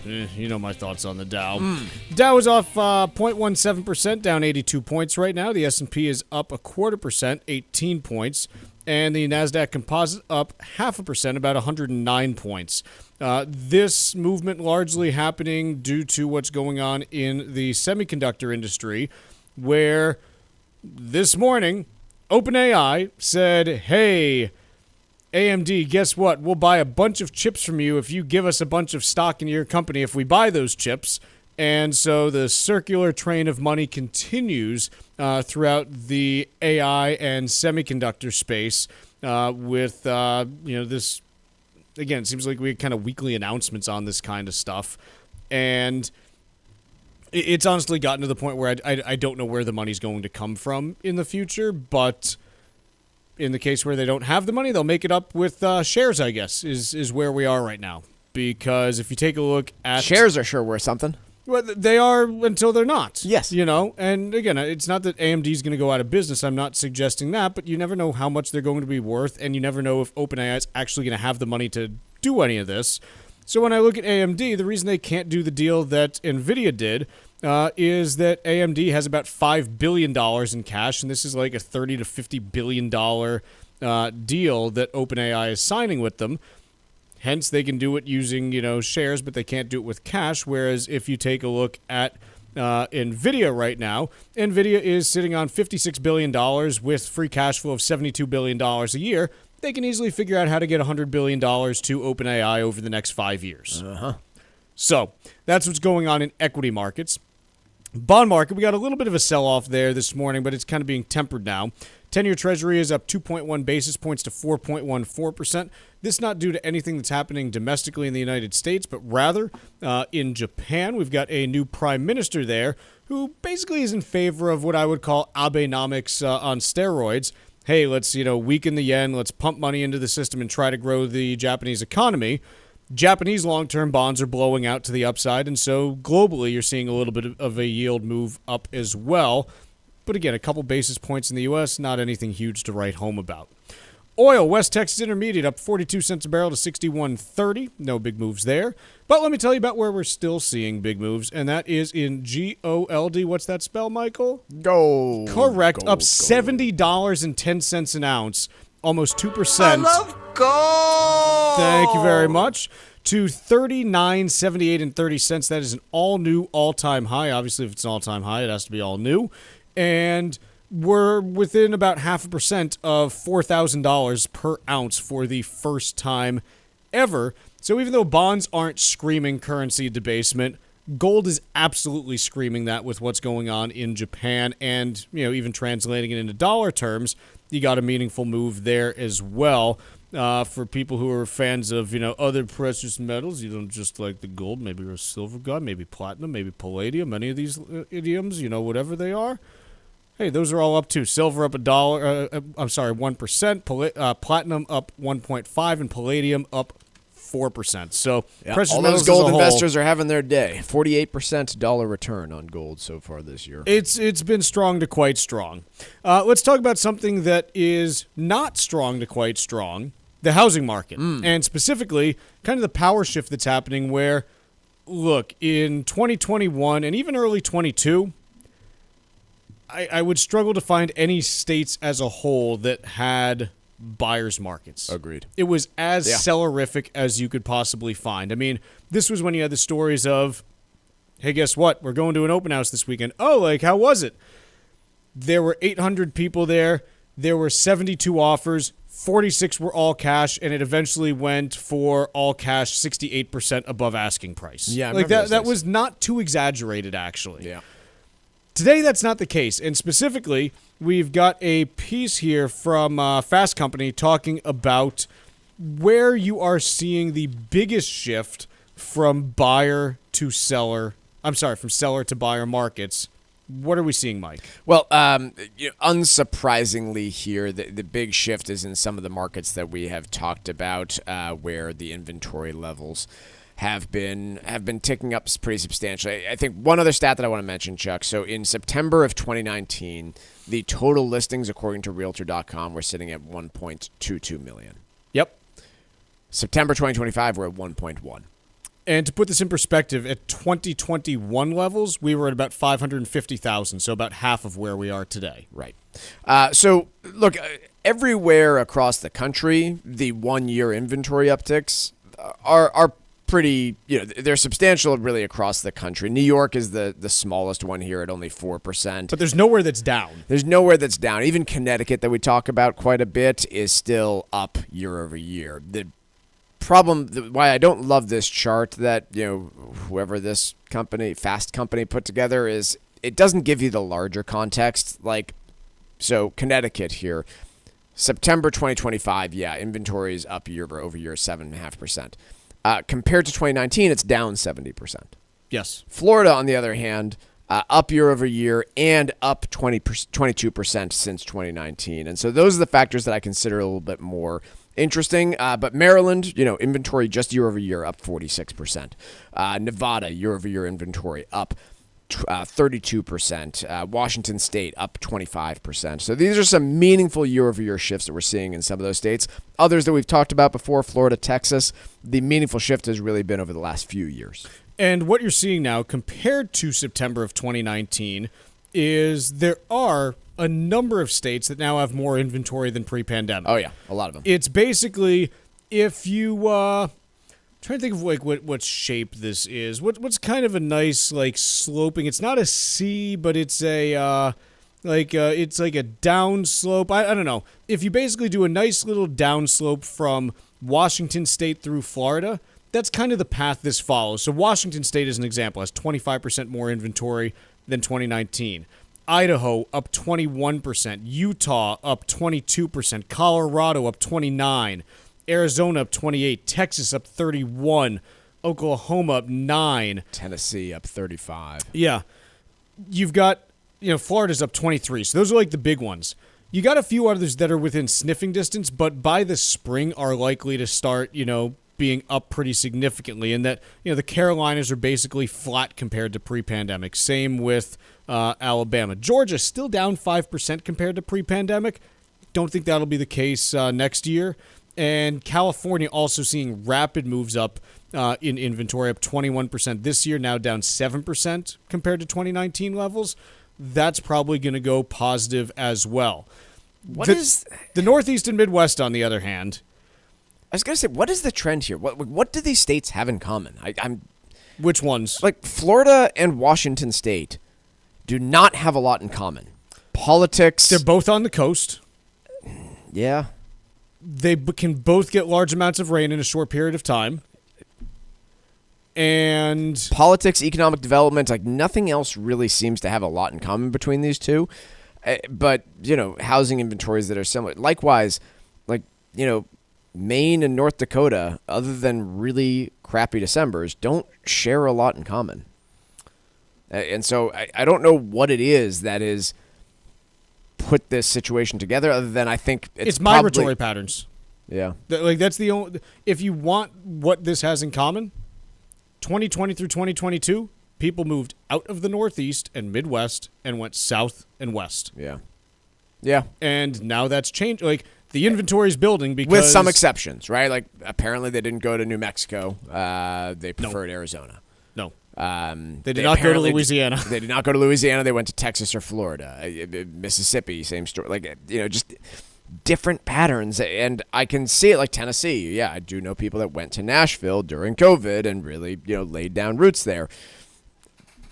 you know my thoughts on the Dow. Dow is off 0.17%, down 82 points right now. The S&P is up 0.25%, 18 points. And the NASDAQ Composite up 0.5%, about 109 points. This movement largely happening due to what's going on in the semiconductor industry, where this morning, OpenAI said, hey, AMD, guess what? We'll buy a bunch of chips from you if you give us a bunch of stock in your company if we buy those chips. And so the circular train of money continues throughout the AI and semiconductor space with, this, again, it seems like we had kind of weekly announcements on this kind of stuff. And it's honestly gotten to the point where I don't know where the money's going to come from in the future, but in the case where they don't have the money, they'll make it up with shares, I guess, is where we are right now. Because if you take a look at... Shares are sure worth something. Well, they are until they're not. Yes. And again, it's not that AMD is going to go out of business. I'm not suggesting that, but you never know how much they're going to be worth, and you never know if OpenAI is actually going to have the money to do any of this. So when I look at AMD, the reason they can't do the deal that NVIDIA did is that AMD has about $5 billion in cash, and this is like a $30 to $50 billion deal that OpenAI is signing with them. Hence, they can do it using, shares, but they can't do it with cash. Whereas if you take a look at NVIDIA right now, NVIDIA is sitting on $56 billion with free cash flow of $72 billion a year. They can easily figure out how to get $100 billion to OpenAI over the next 5 years. So that's what's going on in equity markets. Bond market, we got a little bit of a sell-off there this morning, but it's kind of being tempered now. 10-year Treasury is up 2.1 basis points to 4.14%. This not due to anything that's happening domestically in the United States, but rather in Japan. We've got a new prime minister there who basically is in favor of what I would call Abenomics on steroids. hey, let's, weaken the yen, let's pump money into the system and try to grow the Japanese economy, Japanese long-term bonds are blowing out to the upside, and so globally you're seeing a little bit of a yield move up as well. But again, a couple basis points in the U.S., not anything huge to write home about. Oil, West Texas Intermediate up 42 cents a barrel to 61.30. No big moves there. But let me tell you about where we're still seeing big moves, and that is in GOLD. What's that spell, Michael? Gold. Correct. Gold, up gold. $70.10 an ounce, almost 2%. I love gold. Thank you very much. To $39.78 30. That is an all-new, all-time high. Obviously, if it's an all-time high, it has to be all new. And we're within about 0.5% of $4,000 per ounce for the first time ever. So even though bonds aren't screaming currency debasement, gold is absolutely screaming that with what's going on in Japan, and even translating it into dollar terms, you got a meaningful move there as well. For people who are fans of other precious metals, you don't just like the gold. Maybe you're a silver guy, maybe platinum, maybe palladium. Any of these idioms, whatever they are. Hey, those are all up too. Silver up $1%. Platinum up 1.5%, and palladium up 4%. So precious all metals those gold as a whole, investors are having their day. 48% dollar return on gold so far this year. It's been strong to quite strong. Let's talk about something that is not strong to quite strong, the housing market. And specifically, kind of the power shift that's happening where, look, in 2021 and even early 22, I would struggle to find any states as a whole that had buyer's markets. Agreed. It was as sellerific as you could possibly find. I mean, this was when you had the stories of, hey, guess what? We're going to an open house this weekend. Oh, how was it? There were 800 people there. There were 72 offers. 46 were all cash, and it eventually went for all cash 68% above asking price. Yeah, I remember those that days. was not too exaggerated, actually. Yeah. Today, that's not the case, and specifically, we've got a piece here from Fast Company talking about where you are seeing the biggest shift from seller to buyer markets. What are we seeing, Mike? Well, unsurprisingly here, the big shift is in some of the markets that we have talked about where the inventory levels have been ticking up pretty substantially. I think one other stat that I want to mention, Chuck. So in September of 2019, the total listings, according to Realtor.com, were sitting at 1.22 million. Yep. September 2025, we're at 1.1. And to put this in perspective, at 2021 levels, we were at about 550,000, so about half of where we are today. Right. So, look, everywhere across the country, the one-year inventory upticks are pretty, they're substantial really across the country. New York is the smallest one here at only 4%. But there's nowhere that's down. There's nowhere that's down. Even Connecticut, that we talk about quite a bit, is still up year over year. The problem, why I don't love this chart that, whoever this company, Fast Company, put together is it doesn't give you the larger context. So Connecticut here, September 2025, inventory is up year over year, 7.5%. Compared to 2019, it's down 70%. Yes. Florida, on the other hand, up year over year and up 22% since 2019. And so those are the factors that I consider a little bit more interesting. But Maryland, inventory just year over year up 46%. Nevada, year over year inventory up 32%. Washington State up 25%. So these are some meaningful year-over-year shifts that we're seeing in some of those states. Others that we've talked about before, Florida, Texas, the meaningful shift has really been over the last few years. And what you're seeing now, compared to September of 2019, is there are a number of states that now have more inventory than pre-pandemic. Oh, yeah, a lot of them. It's basically, if you... trying to think of what shape this is. What's kind of a nice sloping. It's not a C, but it's a it's like a down slope. I don't know. If you basically do a nice little down slope from Washington State through Florida, that's kind of the path this follows. So Washington State, as an example, has 25% more inventory than 2019. Idaho up 21%, Utah up 22%, Colorado up 29%. Arizona up 28, Texas up 31, Oklahoma up 9, Tennessee up 35. Yeah. You've got, Florida's up 23. So those are the big ones. You got a few others that are within sniffing distance, but by the spring are likely to start, being up pretty significantly. And that, the Carolinas are basically flat compared to pre-pandemic. Same with Alabama. Georgia still down 5% compared to pre-pandemic. Don't think that'll be the case next year. And California also seeing rapid moves up in inventory, up 21% this year, now down 7% compared to 2019 levels. That's probably going to go positive as well. The Northeast and Midwest, on the other hand? I was going to say, what is the trend here? What do these states have in common? Which ones? Like Florida and Washington State do not have a lot in common. Politics. They're both on the coast. Yeah. They can both get large amounts of rain in a short period of time. And politics, economic development, nothing else really seems to have a lot in common between these two. But, housing inventories that are similar. Likewise, Maine and North Dakota, other than really crappy Decembers, don't share a lot in common. And so I don't know what it is that is put this situation together, other than I think it's migratory patterns. Yeah. That's the only... If you want what this has in common... 2020 through 2022, people moved out of the Northeast and Midwest and went south and west. Yeah. Yeah. And now that's changed. The inventory is building because... With some exceptions, right? Apparently they didn't go to New Mexico. They preferred Arizona. No. They did not go to Louisiana. They did not go to Louisiana. They went to Texas or Florida. Mississippi, same story. Just... different patterns, and I can see it, like Tennessee. Yeah, I do know people that went to Nashville during COVID and really, laid down roots there.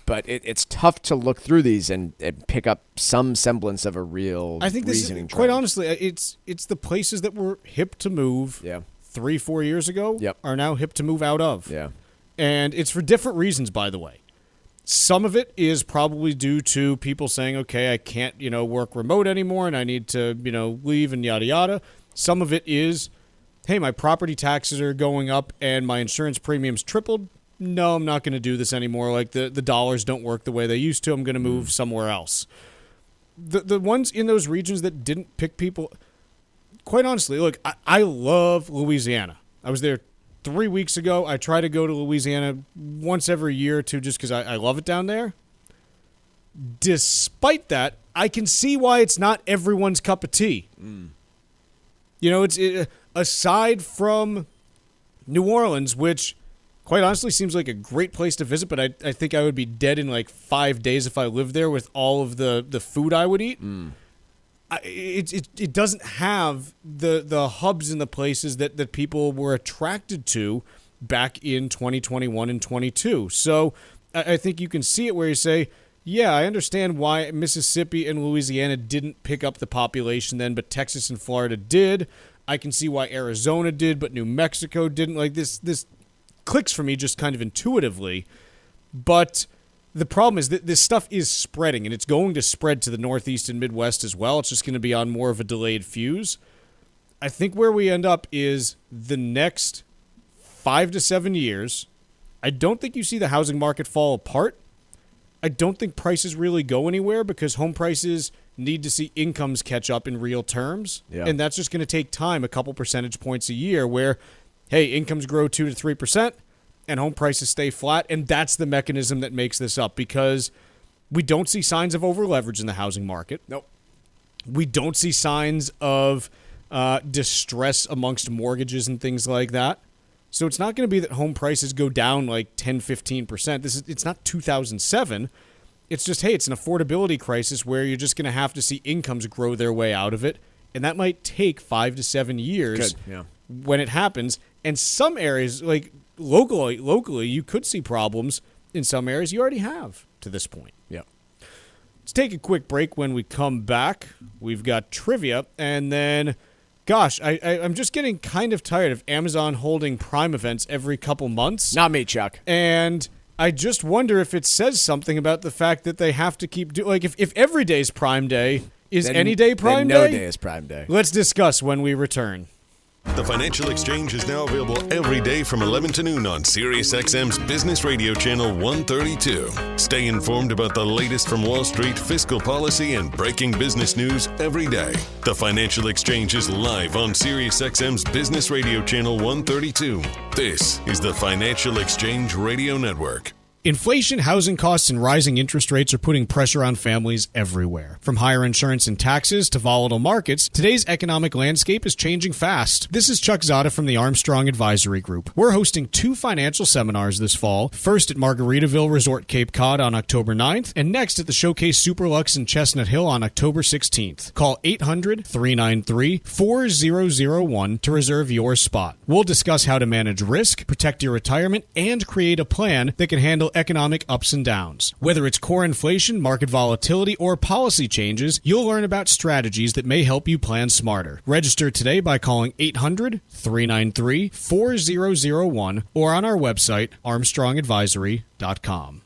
But it's tough to look through these and pick up some semblance of a real I think this reasoning is, trend. quite honestly, it's the places that were hip to move 3-4 years ago are now hip to move out of. Yeah. And it's for different reasons, by the way. Some of it is probably due to people saying, okay, I can't, work remote anymore and I need to, leave and yada, yada. Some of it is, hey, my property taxes are going up and my insurance premiums tripled. No, I'm not going to do this anymore. The dollars don't work the way they used to. I'm going to move somewhere else. The ones in those regions that didn't pick people, quite honestly, look, I love Louisiana. I was there 3 weeks ago. I try to go to Louisiana once every year or two just because I love it down there. Despite that, I can see why it's not everyone's cup of tea. It's aside from New Orleans, which quite honestly seems like a great place to visit, but I think I would be dead in 5 days if I lived there with all of the food I would eat. It doesn't have the hubs and the places that people were attracted to back in 2021 and 22. So I think you can see it where you say, yeah, I understand why Mississippi and Louisiana didn't pick up the population then, but Texas and Florida did. I can see why Arizona did, but New Mexico didn't. This clicks for me just kind of intuitively. But the problem is that this stuff is spreading, and it's going to spread to the Northeast and Midwest as well. It's just going to be on more of a delayed fuse. I think where we end up is the next 5 to 7 years. I don't think you see the housing market fall apart. I don't think prices really go anywhere because home prices need to see incomes catch up in real terms. Yeah. And that's just going to take time, a couple percentage points a year where, hey, incomes grow 2 to 3%. And home prices stay flat, and that's the mechanism that makes this up because we don't see signs of over-leverage in the housing market. Nope. We don't see signs of distress amongst mortgages and things like that. So it's not going to be that home prices go down 10, 15%. It's not 2007. It's just, hey, it's an affordability crisis where you're just going to have to see incomes grow their way out of it, and that might take 5 to 7 years when it happens. And some areas, locally, you could see problems in some areas. You already have to this point. Yeah. Let's take a quick break. When we come back, we've got trivia, and then, gosh, I'm just getting kind of tired of Amazon holding Prime events every couple months. Not me, Chuck. And I just wonder if it says something about the fact that they have to keep doing, if every day's Prime Day, is any day Prime Day? No day is Prime Day. Let's discuss when we return. The Financial Exchange is now available every day from 11 to noon on SiriusXM's Business Radio Channel 132. Stay informed about the latest from Wall Street, fiscal policy, and breaking business news every day. The Financial Exchange is live on SiriusXM's Business Radio Channel 132. This is the Financial Exchange Radio Network. Inflation, housing costs, and rising interest rates are putting pressure on families everywhere. From higher insurance and taxes to volatile markets, today's economic landscape is changing fast. This is Chuck Zodda from the Armstrong Advisory Group. We're hosting 2 financial seminars this fall, first at Margaritaville Resort Cape Cod on October 9th, and next at the Showcase Superlux in Chestnut Hill on October 16th. Call 800-393-4001 to reserve your spot. We'll discuss how to manage risk, protect your retirement, and create a plan that can handle economic ups and downs. Whether it's core inflation, market volatility, or policy changes, you'll learn about strategies that may help you plan smarter. Register today by calling 800-393-4001 or on our website, armstrongadvisory.com.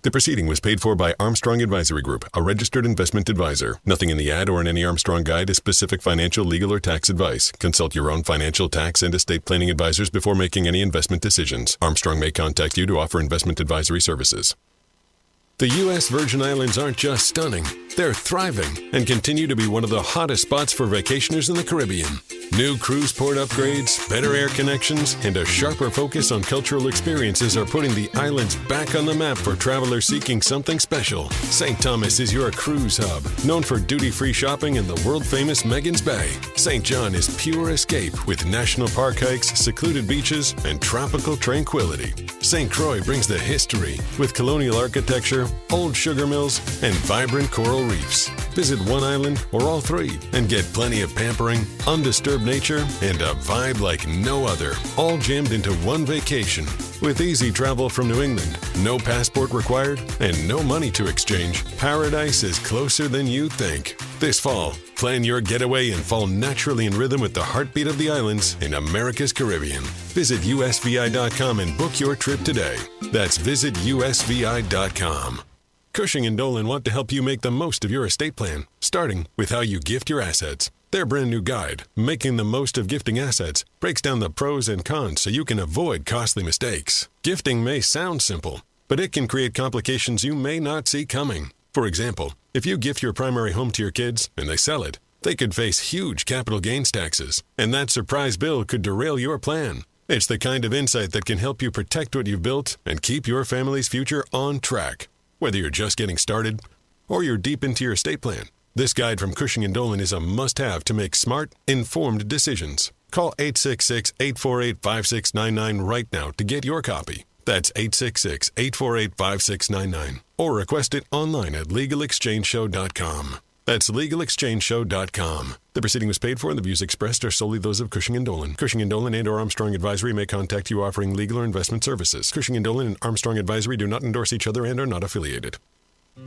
The proceeding was paid for by Armstrong Advisory Group, a registered investment advisor. Nothing in the ad or in any Armstrong guide is specific financial, legal, or tax advice. Consult your own financial, tax, and estate planning advisors before making any investment decisions. Armstrong may contact you to offer investment advisory services. The U.S. Virgin Islands aren't just stunning, they're thriving and continue to be one of the hottest spots for vacationers in the Caribbean. New cruise port upgrades, better air connections, and a sharper focus on cultural experiences are putting the islands back on the map for travelers seeking something special. St. Thomas is your cruise hub, known for duty-free shopping and the world-famous Megan's Bay. St. John is pure escape with national park hikes, secluded beaches, and tropical tranquility. St. Croix brings the history with colonial architecture, old sugar mills, and vibrant coral reefs. Visit one island or all 3 and get plenty of pampering, undisturbed nature, and a vibe like no other, all jammed into one vacation. With easy travel from New England, no passport required, and no money to exchange, paradise is closer than you think. This fall, plan your getaway and fall naturally in rhythm with the heartbeat of the islands in America's Caribbean. Visit usvi.com and book your trip today. That's visitusvi.com. Cushing & Dolan want to help you make the most of your estate plan, starting with how you gift your assets. Their brand new guide, Making the Most of Gifting Assets, breaks down the pros and cons so you can avoid costly mistakes. Gifting may sound simple, but it can create complications you may not see coming. For example, if you gift your primary home to your kids and they sell it, they could face huge capital gains taxes, and that surprise bill could derail your plan. It's the kind of insight that can help you protect what you've built and keep your family's future on track. Whether you're just getting started or you're deep into your estate plan, this guide from Cushing & Dolan is a must-have to make smart, informed decisions. Call 866-848-5699 right now to get your copy. That's 866-848-5699. Or request it online at LegalExchangeShow.com. That's LegalExchangeShow.com. The proceeding was paid for and the views expressed are solely those of Cushing & Dolan. Cushing & Dolan and or Armstrong Advisory may contact you offering legal or investment services. Cushing & Dolan and Armstrong Advisory do not endorse each other and are not affiliated.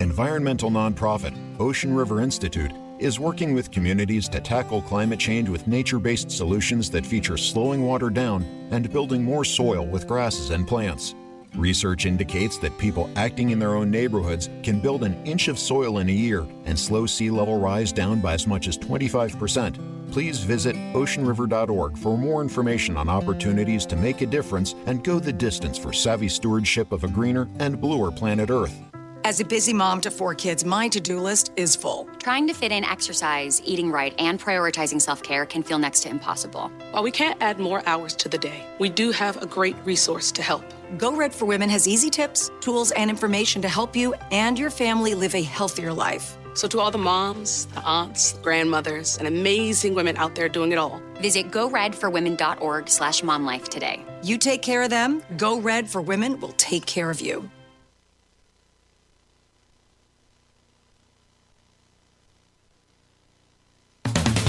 Environmental nonprofit Ocean River Institute is working with communities to tackle climate change with nature-based solutions that feature slowing water down and building more soil with grasses and plants. Research indicates that people acting in their own neighborhoods can build an inch of soil in a year and slow sea level rise down by as much as 25%. Please visit oceanriver.org for more information on opportunities to make a difference and go the distance for savvy stewardship of a greener and bluer planet Earth. As a busy mom to 4 kids, my to-do list is full. Trying to fit in exercise, eating right, and prioritizing self-care can feel next to impossible. While we can't add more hours to the day, we do have a great resource to help. Go Red for Women has easy tips, tools, and information to help you and your family live a healthier life. So to all the moms, the aunts, the grandmothers, and amazing women out there doing it all, visit goredforwomen.org/momlife today. You take care of them, Go Red for Women will take care of you.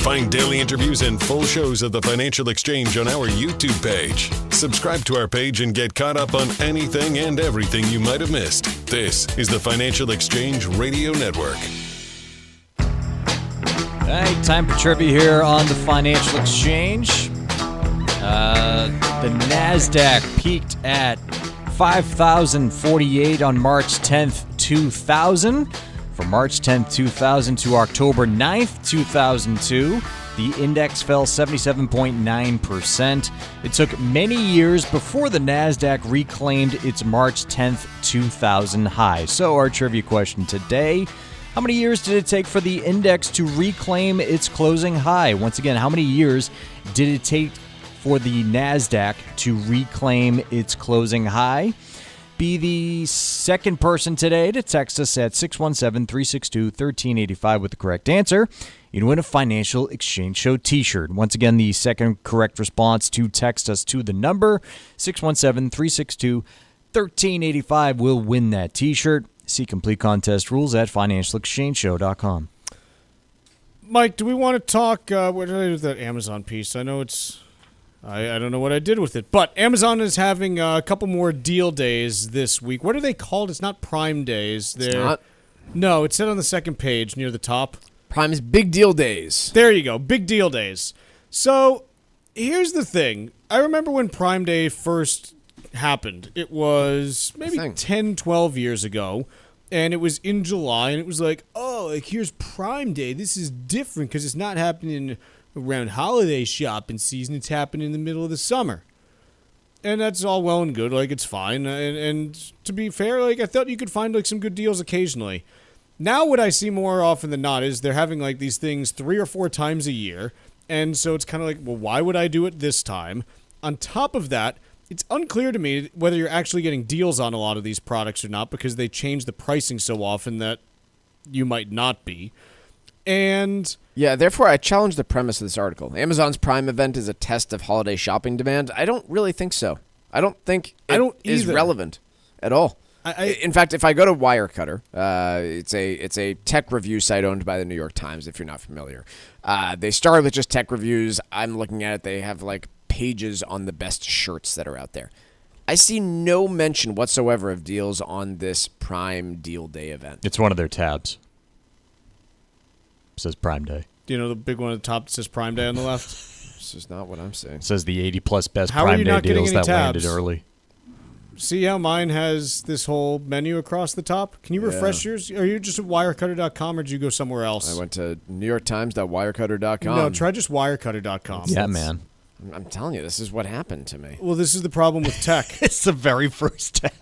Find daily interviews and full shows of the Financial Exchange on our YouTube page. Subscribe to our page and get caught up on anything and everything you might have missed. This is the Financial Exchange Radio Network. All right, time for trivia here on the Financial Exchange. The NASDAQ peaked at 5,048 on March 10th, 2000. From March 10th, 2000 to October 9th, 2002, the index fell 77.9%. It took many years before the NASDAQ reclaimed its March 10th, 2000 high. So our trivia question today, how many years did it take for the index to reclaim its closing high? Once again, how many years did it take for the NASDAQ to reclaim its closing high? Be the second person today to text us at 617-362-1385 with the correct answer. You can win a Financial Exchange Show t-shirt. Once again, the second correct response to text us to the number 617-362-1385 will win that t-shirt. See complete contest rules at financialexchangeshow.com. Mike, do we want to talk, what did I do with that Amazon piece? I know it's... I don't know what I did with it, but Amazon is having a couple more deal days this week. What are they called? It's not Prime Days. It's not? No, it said on the second page near the top. Prime's Big Deal Days. There you go, Big Deal Days. So here's the thing. I remember when Prime Day first happened. It was maybe 10, 12 years ago, and it was in July, and it was like, oh, like here's Prime Day. This is different because it's not happening around holiday shopping season. It's happening in the middle of the summer. And that's all well and good. Like, it's fine. And to be fair, like, I thought you could find, like, some good deals occasionally. Now what I see more often than not is they're having, like, these things 3 or 4 times a year. And so it's kind of like, well, why would I do it this time? On top of that, it's unclear to me whether you're actually getting deals on a lot of these products or not, because they change the pricing so often that you might not be. And yeah, therefore I challenge the premise of this article. Amazon's Prime event is a test of holiday shopping demand. I don't really think so. I don't think it is relevant at all. In fact, if I go to Wirecutter, it's a tech review site owned by the New York Times, if you're not familiar. They started with just tech reviews. I'm looking at it. They have like pages on the best shirts that are out there. I see no mention whatsoever of deals on this Prime Deal Day event. It's one of their tabs. It says Prime Day. Do you know the big one at the top that says Prime Day on the left? This is not what I'm saying. It says the 80-plus best How are Prime you Day not getting deals any that landed tabs? early. See how mine has this whole menu across the top? Can you refresh yours? Are you just at wirecutter.com or did you go somewhere else? I went to NewYorkTimes.wirecutter.com. No, try just wirecutter.com. Yeah, man. I'm telling you, this is what happened to me. Well, this is the problem with tech. It's the very first tab.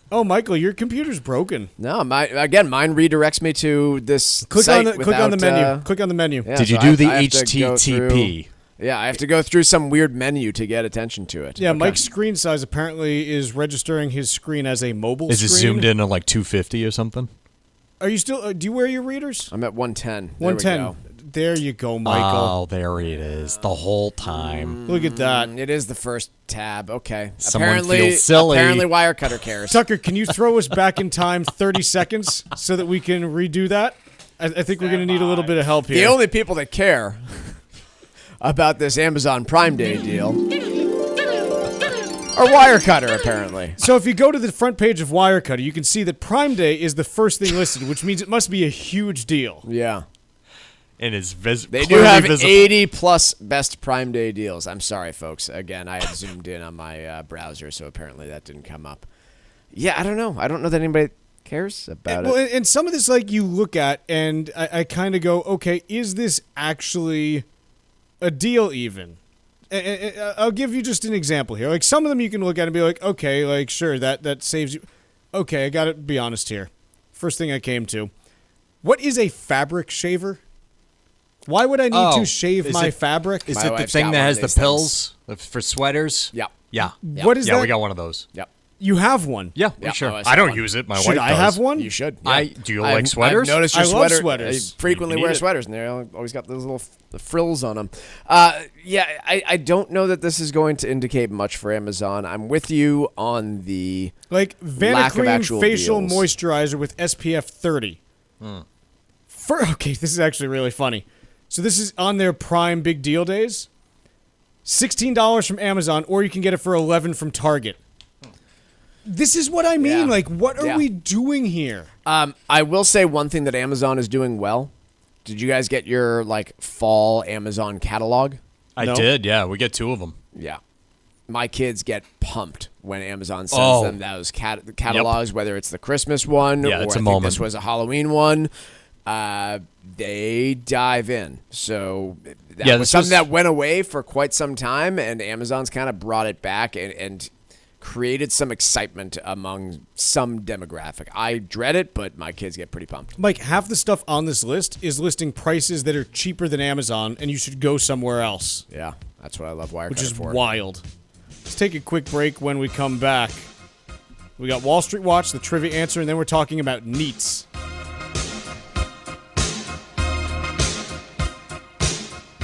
Oh, Michael, your computer's broken. No, mine redirects me to this click site on the menu. Click on the menu. Yeah, Did you do the HTTP? Yeah, I have to go through some weird menu to get attention to it. Yeah, okay. Mike's screen size apparently is registering his screen as a mobile screen. Is it zoomed in at like 250 or something? Are you still? Do you wear your readers? I'm at 110. 110. There you go, Michael. Oh, there it is. The whole time. Look at that. It is the first tab. Okay. Someone feels silly. Apparently Wirecutter cares. Tucker, can you throw us back in time 30 seconds so that we can redo that? I think we're going to need a little bit of help here. The only people that care about this Amazon Prime Day deal are Wirecutter, apparently. So if you go to the front page of Wirecutter, you can see that Prime Day is the first thing listed, which means it must be a huge deal. Yeah. And it's They do have 80-plus best Prime Day deals. I'm sorry, folks. Again, I had zoomed in on my browser, so apparently that didn't come up. Yeah, I don't know. I don't know that anybody cares about it. Well, and some of this, like, you look at, and I kind of go, okay, is this actually a deal even? And I'll give you just an example here. Like, some of them you can look at and be like, okay, like, sure, that saves you. Okay, I got to be honest here. First thing I came to. What is a fabric shaver? Why would I need to shave my fabric? Is it the thing that has the pills for sweaters? Yeah. Yeah. What is that? Yeah, we got one of those. Yep. You have one? Yeah, sure. I don't use it. My wife does. Should I have one? You should. Yeah. Do you like sweaters? I've noticed your I love sweaters. I frequently wear sweaters, and they always got those little frills on them. I don't know that this is going to indicate much for Amazon. I'm with you on the like lack of Vanacream actual facial deals. moisturizer with SPF 30. Okay, this is actually really funny. So this is on their Prime Big Deal Days. $16 from Amazon, or you can get it for $11 from Target. This is what I mean. Yeah. Like, what are we doing here? I will say one thing that Amazon is doing well. Did you guys get your fall Amazon catalog? I did. Yeah, we get 2 of them. Yeah. my kids get pumped when Amazon sends them those catalogs, whether it's the Christmas one or it's I a think moment. this was a Halloween one. They dive in. So that was something that went away for quite some time, and Amazon's kind of brought it back and created some excitement among some demographic. I dread it, but my kids get pretty pumped. Mike, half the stuff on this list is listing prices that are cheaper than Amazon, and you should go somewhere else. Yeah, that's what I love Wirecutter which is for. wild. Let's take a quick break. When we come back, we got Wall Street Watch, the trivia answer, and then we're talking about NEETs.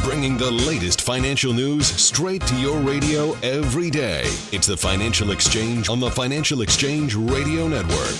Bringing the latest financial news straight to your radio every day. It's the Financial Exchange on the Financial Exchange Radio Network.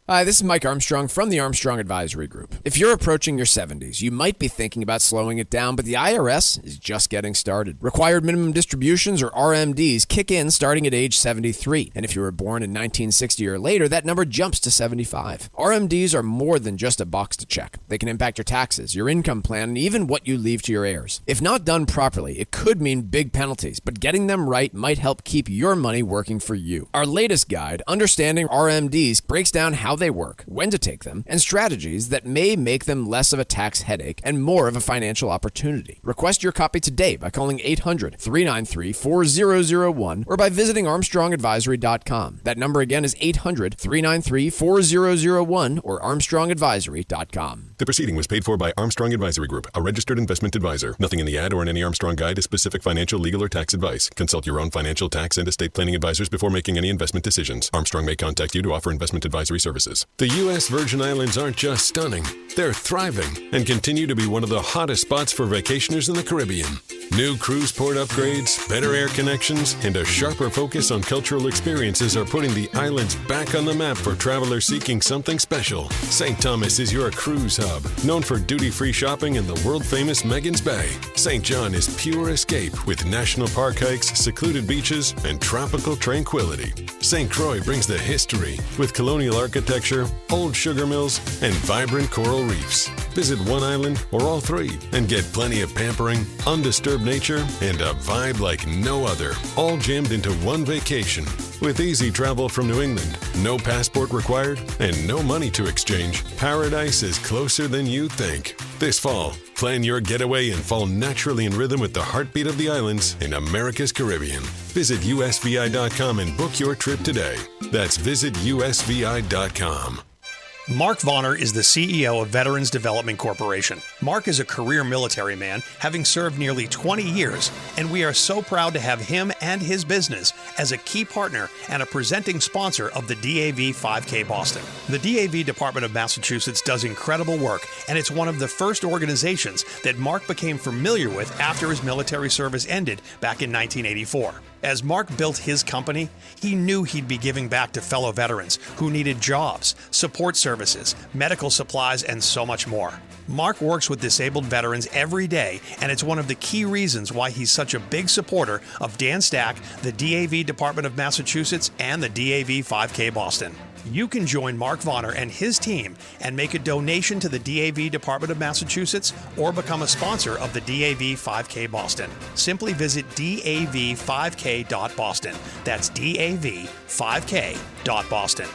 Hi, this is Mike Armstrong from the Armstrong Advisory Group. If you're approaching your 70s, you might be thinking about slowing it down, but the IRS is just getting started. Required minimum distributions, or RMDs, kick in starting at age 73. And if you were born in 1960 or later, that number jumps to 75. RMDs are more than just a box to check. They can impact your taxes, your income plan, and even what you leave to your heirs. If not done properly, it could mean big penalties, but getting them right might help keep your money working for you. Our latest guide, Understanding RMDs, breaks down how they work, when to take them, and strategies that may make them less of a tax headache and more of a financial opportunity. Request your copy today by calling 800-393-4001 or by visiting ArmstrongAdvisory.com. That number again is 800-393-4001 or ArmstrongAdvisory.com. The proceeding was paid for by Armstrong Advisory Group, a registered investment advisor. Nothing in the ad or in any Armstrong guide is specific financial, legal, or tax advice. Consult your own financial, tax, and estate planning advisors before making any investment decisions. Armstrong may contact you to offer investment advisory services. The U.S. Virgin Islands aren't just stunning, they're thriving and continue to be one of the hottest spots for vacationers in the Caribbean. New cruise port upgrades, better air connections, and a sharper focus on cultural experiences are putting the islands back on the map for travelers seeking something special. St. Thomas is your cruise hub, known for duty-free shopping and the world-famous Megan's Bay. St. John is pure escape with national park hikes, secluded beaches, and tropical tranquility. St. Croix brings the history with colonial architecture, old sugar mills, and vibrant coral reefs. Visit one island or all three and get plenty of pampering, undisturbed nature, and a vibe like no other, all jammed into one vacation. With easy travel from New England, no passport required, and no money to exchange, paradise is closer than you think. This fall, plan your getaway and fall naturally in rhythm with the heartbeat of the islands in America's Caribbean. Visit usvi.com and book your trip today. That's visitusvi.com. Mark Vonner is the CEO of Veterans Development Corporation. Mark is a career military man, having served nearly 20 years, and we are so proud to have him and his business as a key partner and a presenting sponsor of the DAV 5K Boston. The DAV Department of Massachusetts does incredible work, and it's one of the first organizations that Mark became familiar with after his military service ended back in 1984. As Mark built his company, he knew he'd be giving back to fellow veterans who needed jobs, support services, medical supplies, and so much more. Mark works with disabled veterans every day, and it's one of the key reasons why he's such a big supporter of Dan Stack, the DAV Department of Massachusetts, and the DAV 5K Boston. You can join Mark Vonner and his team and make a donation to the DAV Department of Massachusetts or become a sponsor of the DAV 5K Boston. Simply visit dav5k.boston. That's dav5k.boston.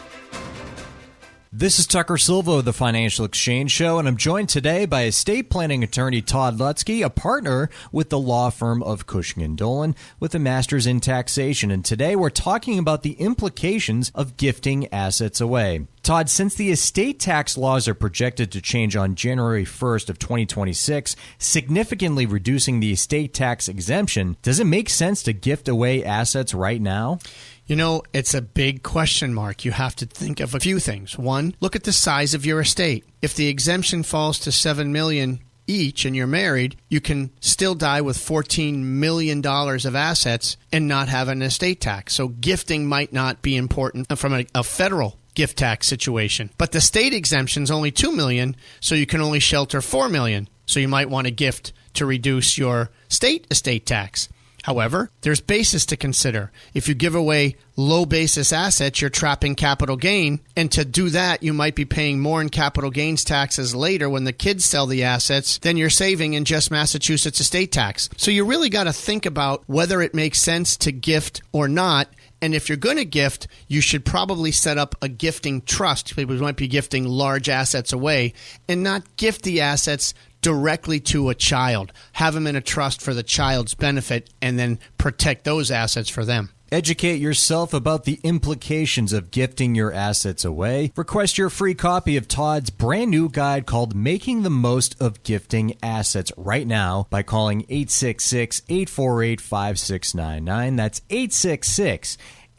This is Tucker Silva of the Financial Exchange Show, and I'm joined today by estate planning attorney Todd Lutzke, a partner with the law firm of Cushing & Dolan with a master's in taxation. And today we're talking about the implications of gifting assets away. Todd, since the estate tax laws are projected to change on January 1st of 2026, significantly reducing the estate tax exemption, does it make sense to gift away assets right now? You know, it's a big question mark. You have to think of a few things. One, look at the size of your estate. If the exemption falls to $7 million each and you're married, you can still die with $14 million of assets and not have an estate tax. So gifting might not be important from a federal gift tax situation. But the state exemption is only $2 million, so you can only shelter $4 million. So you might want to gift to reduce your state estate tax. However, there's basis to consider. If you give away low basis assets, you're trapping capital gain. And to do that, you might be paying more in capital gains taxes later when the kids sell the assets than you're saving in just Massachusetts estate tax. So you really got to think about whether it makes sense to gift or not. And if you're going to gift, you should probably set up a gifting trust. People might be gifting large assets away and not gift the assets directly to a child. Have them in a trust for the child's benefit and then protect those assets for them. Educate yourself about the implications of gifting your assets away. Request your free copy of Todd's brand new guide called Making the Most of Gifting Assets right now by calling 866-848-5699. That's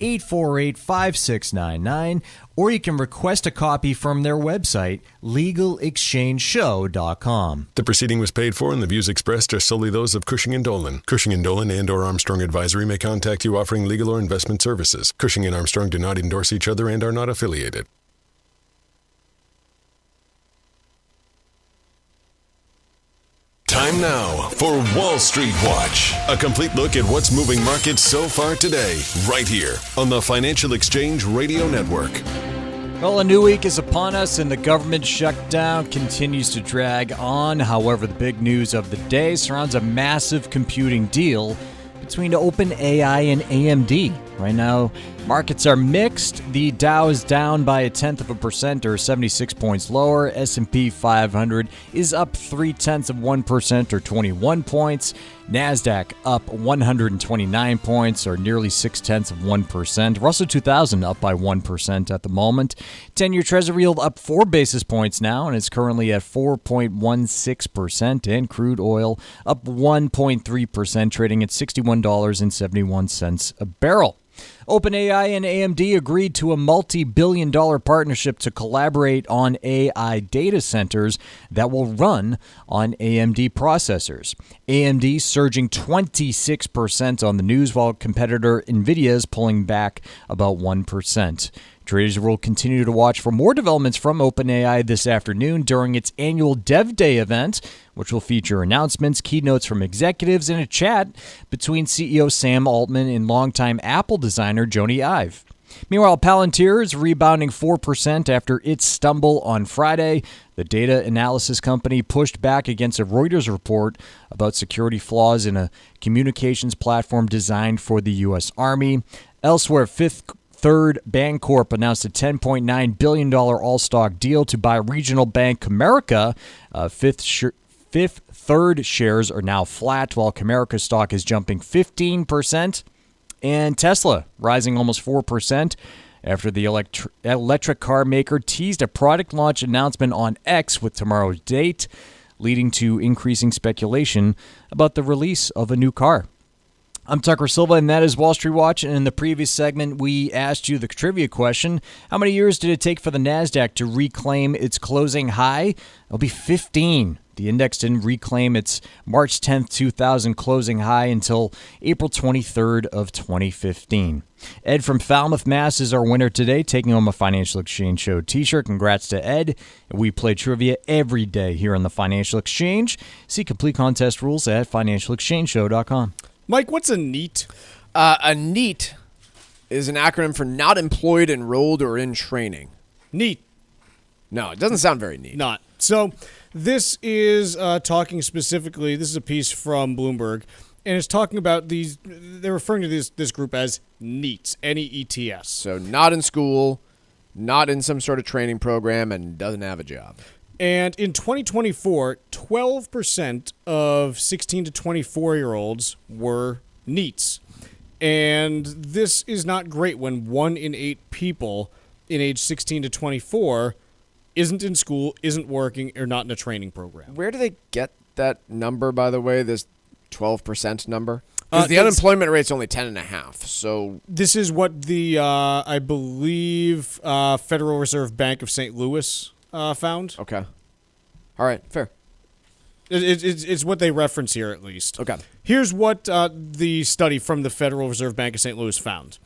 866-848-5699. Or you can request a copy from their website, legalexchangeshow.com. The proceeding was paid for and the views expressed are solely those of Cushing & Dolan. Cushing & Dolan and or Armstrong Advisory may contact you offering legal or investment services. Cushing and Armstrong do not endorse each other and are not affiliated. Time now for Wall Street Watch, a complete look at what's moving markets so far today, right here on the Financial Exchange Radio Network. Well, a new week is upon us and the government shutdown continues to drag on. However, the big news of the day surrounds a massive computing deal between OpenAI and AMD. Right now, markets are mixed. The Dow is down by 0.1% or 76 points lower. S&P 500 is up 0.3% or 21 points. NASDAQ up 129 points or nearly 0.6%. Russell 2000 up by 1% at the moment. 10-year Treasury yield up 4 basis points now and is currently at 4.16%. And crude oil up 1.3%, trading at $61.71 a barrel. OpenAI and AMD agreed to a multi-billion-dollar partnership to collaborate on AI data centers that will run on AMD processors. AMD surging 26% on the news, while competitor NVIDIA is pulling back about 1%. Traders will continue to watch for more developments from OpenAI this afternoon during its annual Dev Day event, which will feature announcements, keynotes from executives, and a chat between CEO Sam Altman and longtime Apple designer Jony Ive. Meanwhile, Palantir is rebounding 4% after its stumble on Friday. The data analysis company pushed back against a Reuters report about security flaws in a communications platform designed for the U.S. Army. Elsewhere, Fifth Third Bancorp announced a $10.9 billion all-stock deal to buy regional bank Comerica. Fifth Third shares are now flat, while Comerica stock is jumping 15%. And Tesla rising almost 4% after the electric car maker teased a product launch announcement on X with tomorrow's date, leading to increasing speculation about the release of a new car. I'm Tucker Silva, and that is Wall Street Watch. And in the previous segment, we asked you the trivia question. How many years did it take for the NASDAQ to reclaim its closing high? It'll be 15. The index didn't reclaim its March 10th, 2000 closing high until April 23rd of 2015. Ed from Falmouth, Mass. is our winner today, taking home a Financial Exchange Show t-shirt. Congrats to Ed. We play trivia every day here on the Financial Exchange. See complete contest rules at financialexchangeshow.com. Mike, what's a NEET? A NEET is an acronym for not employed, enrolled, or in training. NEET. No, it doesn't sound very neat. Not. So this is talking specifically, this is a piece from Bloomberg, and it's talking about these, they're referring to this group as NEETs, N-E-E-T-S. So not in school, not in some sort of training program, and doesn't have a job. And in 2024, 12% of 16 to 24-year-olds were NEETs. And this is not great when 1 in 8 people in age 16 to 24 isn't in school, isn't working, or not in a training program. Where do they get that number, by the way, this 12% number? Because the unemployment rate's only 10.5%. So this is what the, I believe, Federal Reserve Bank of St. Louis found. Okay. All right, fair. It's what they reference here, at least. Okay. Here's what the study from the Federal Reserve Bank of St. Louis found.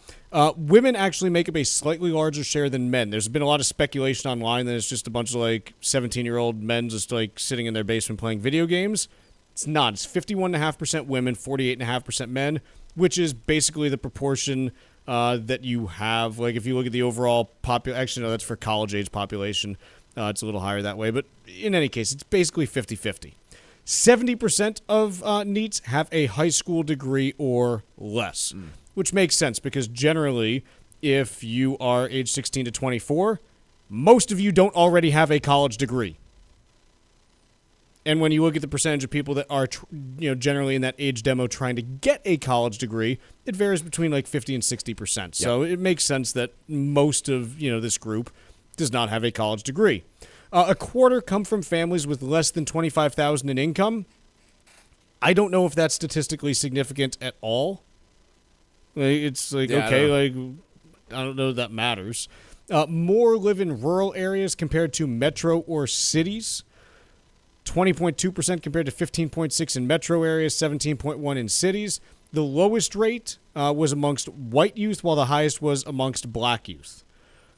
Women actually make up a slightly larger share than men. There's been a lot of speculation online that it's just a bunch of 17-year-old men just sitting in their basement playing video games. It's not. It's 51.5% women, 48.5% men, which is basically the proportion that you have. Like if you look at the overall population, actually no, that's for college-age population. It's a little higher that way. But in any case, it's basically 50-50. 70% of NEETs have a high school degree or less, which makes sense because generally, if you are age 16 to 24, most of you don't already have a college degree. And when you look at the percentage of people that are, generally in that age demo trying to get a college degree, it varies between like 50 and 60%. Yep. So it makes sense that most of, this group does not have a college degree. A quarter come from families with less than $25,000 in income. I don't know if that's statistically significant at all. It's like, I don't know if that matters. More live in rural areas compared to metro or cities. 20.2% compared to 15.6% in metro areas, 17.1% in cities. The lowest rate was amongst white youth, while the highest was amongst black youth.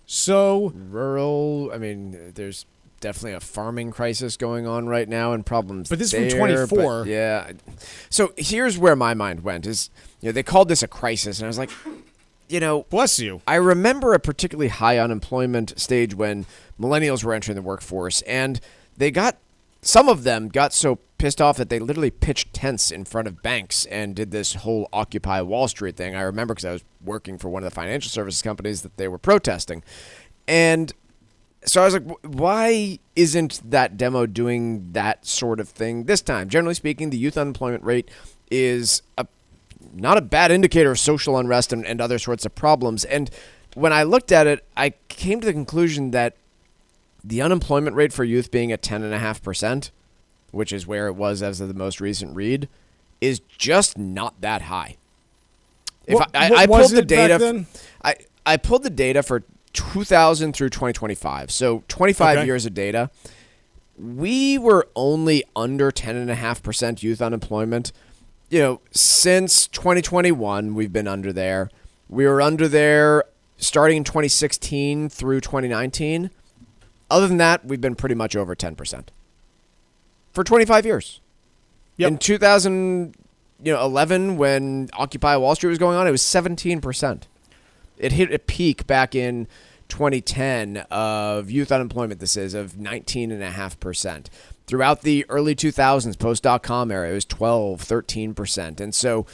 So rural, there's definitely a farming crisis going on right now and problems. But this is from 24. Yeah. So here's where my mind went is, they called this a crisis, and I was like, bless you. I remember a particularly high unemployment stage when millennials were entering the workforce, and some of them got so pissed off that they literally pitched tents in front of banks and did this whole Occupy Wall Street thing. I remember because I was working for one of the financial services companies that they were protesting. And so I was like, why isn't that demo doing that sort of thing this time? Generally speaking, the youth unemployment rate is not a bad indicator of social unrest and other sorts of problems. And when I looked at it, I came to the conclusion that the unemployment rate for youth being at 10.5%, which is where it was as of the most recent read, is just not that high. I pulled the data. I pulled the data for 2000 through 2025, so 25 years of data. We were only under 10.5% youth unemployment. Since 2021, we've been under there. We were under there starting in 2016 through 2019. Other than that, we've been pretty much over 10% for 25 years. Yep. In 2011, when Occupy Wall Street was going on, it was 17%. It hit a peak back in 2010 of youth unemployment, of 19.5%. Throughout the early 2000s, post-dot-com era, it was 12, 13%. And so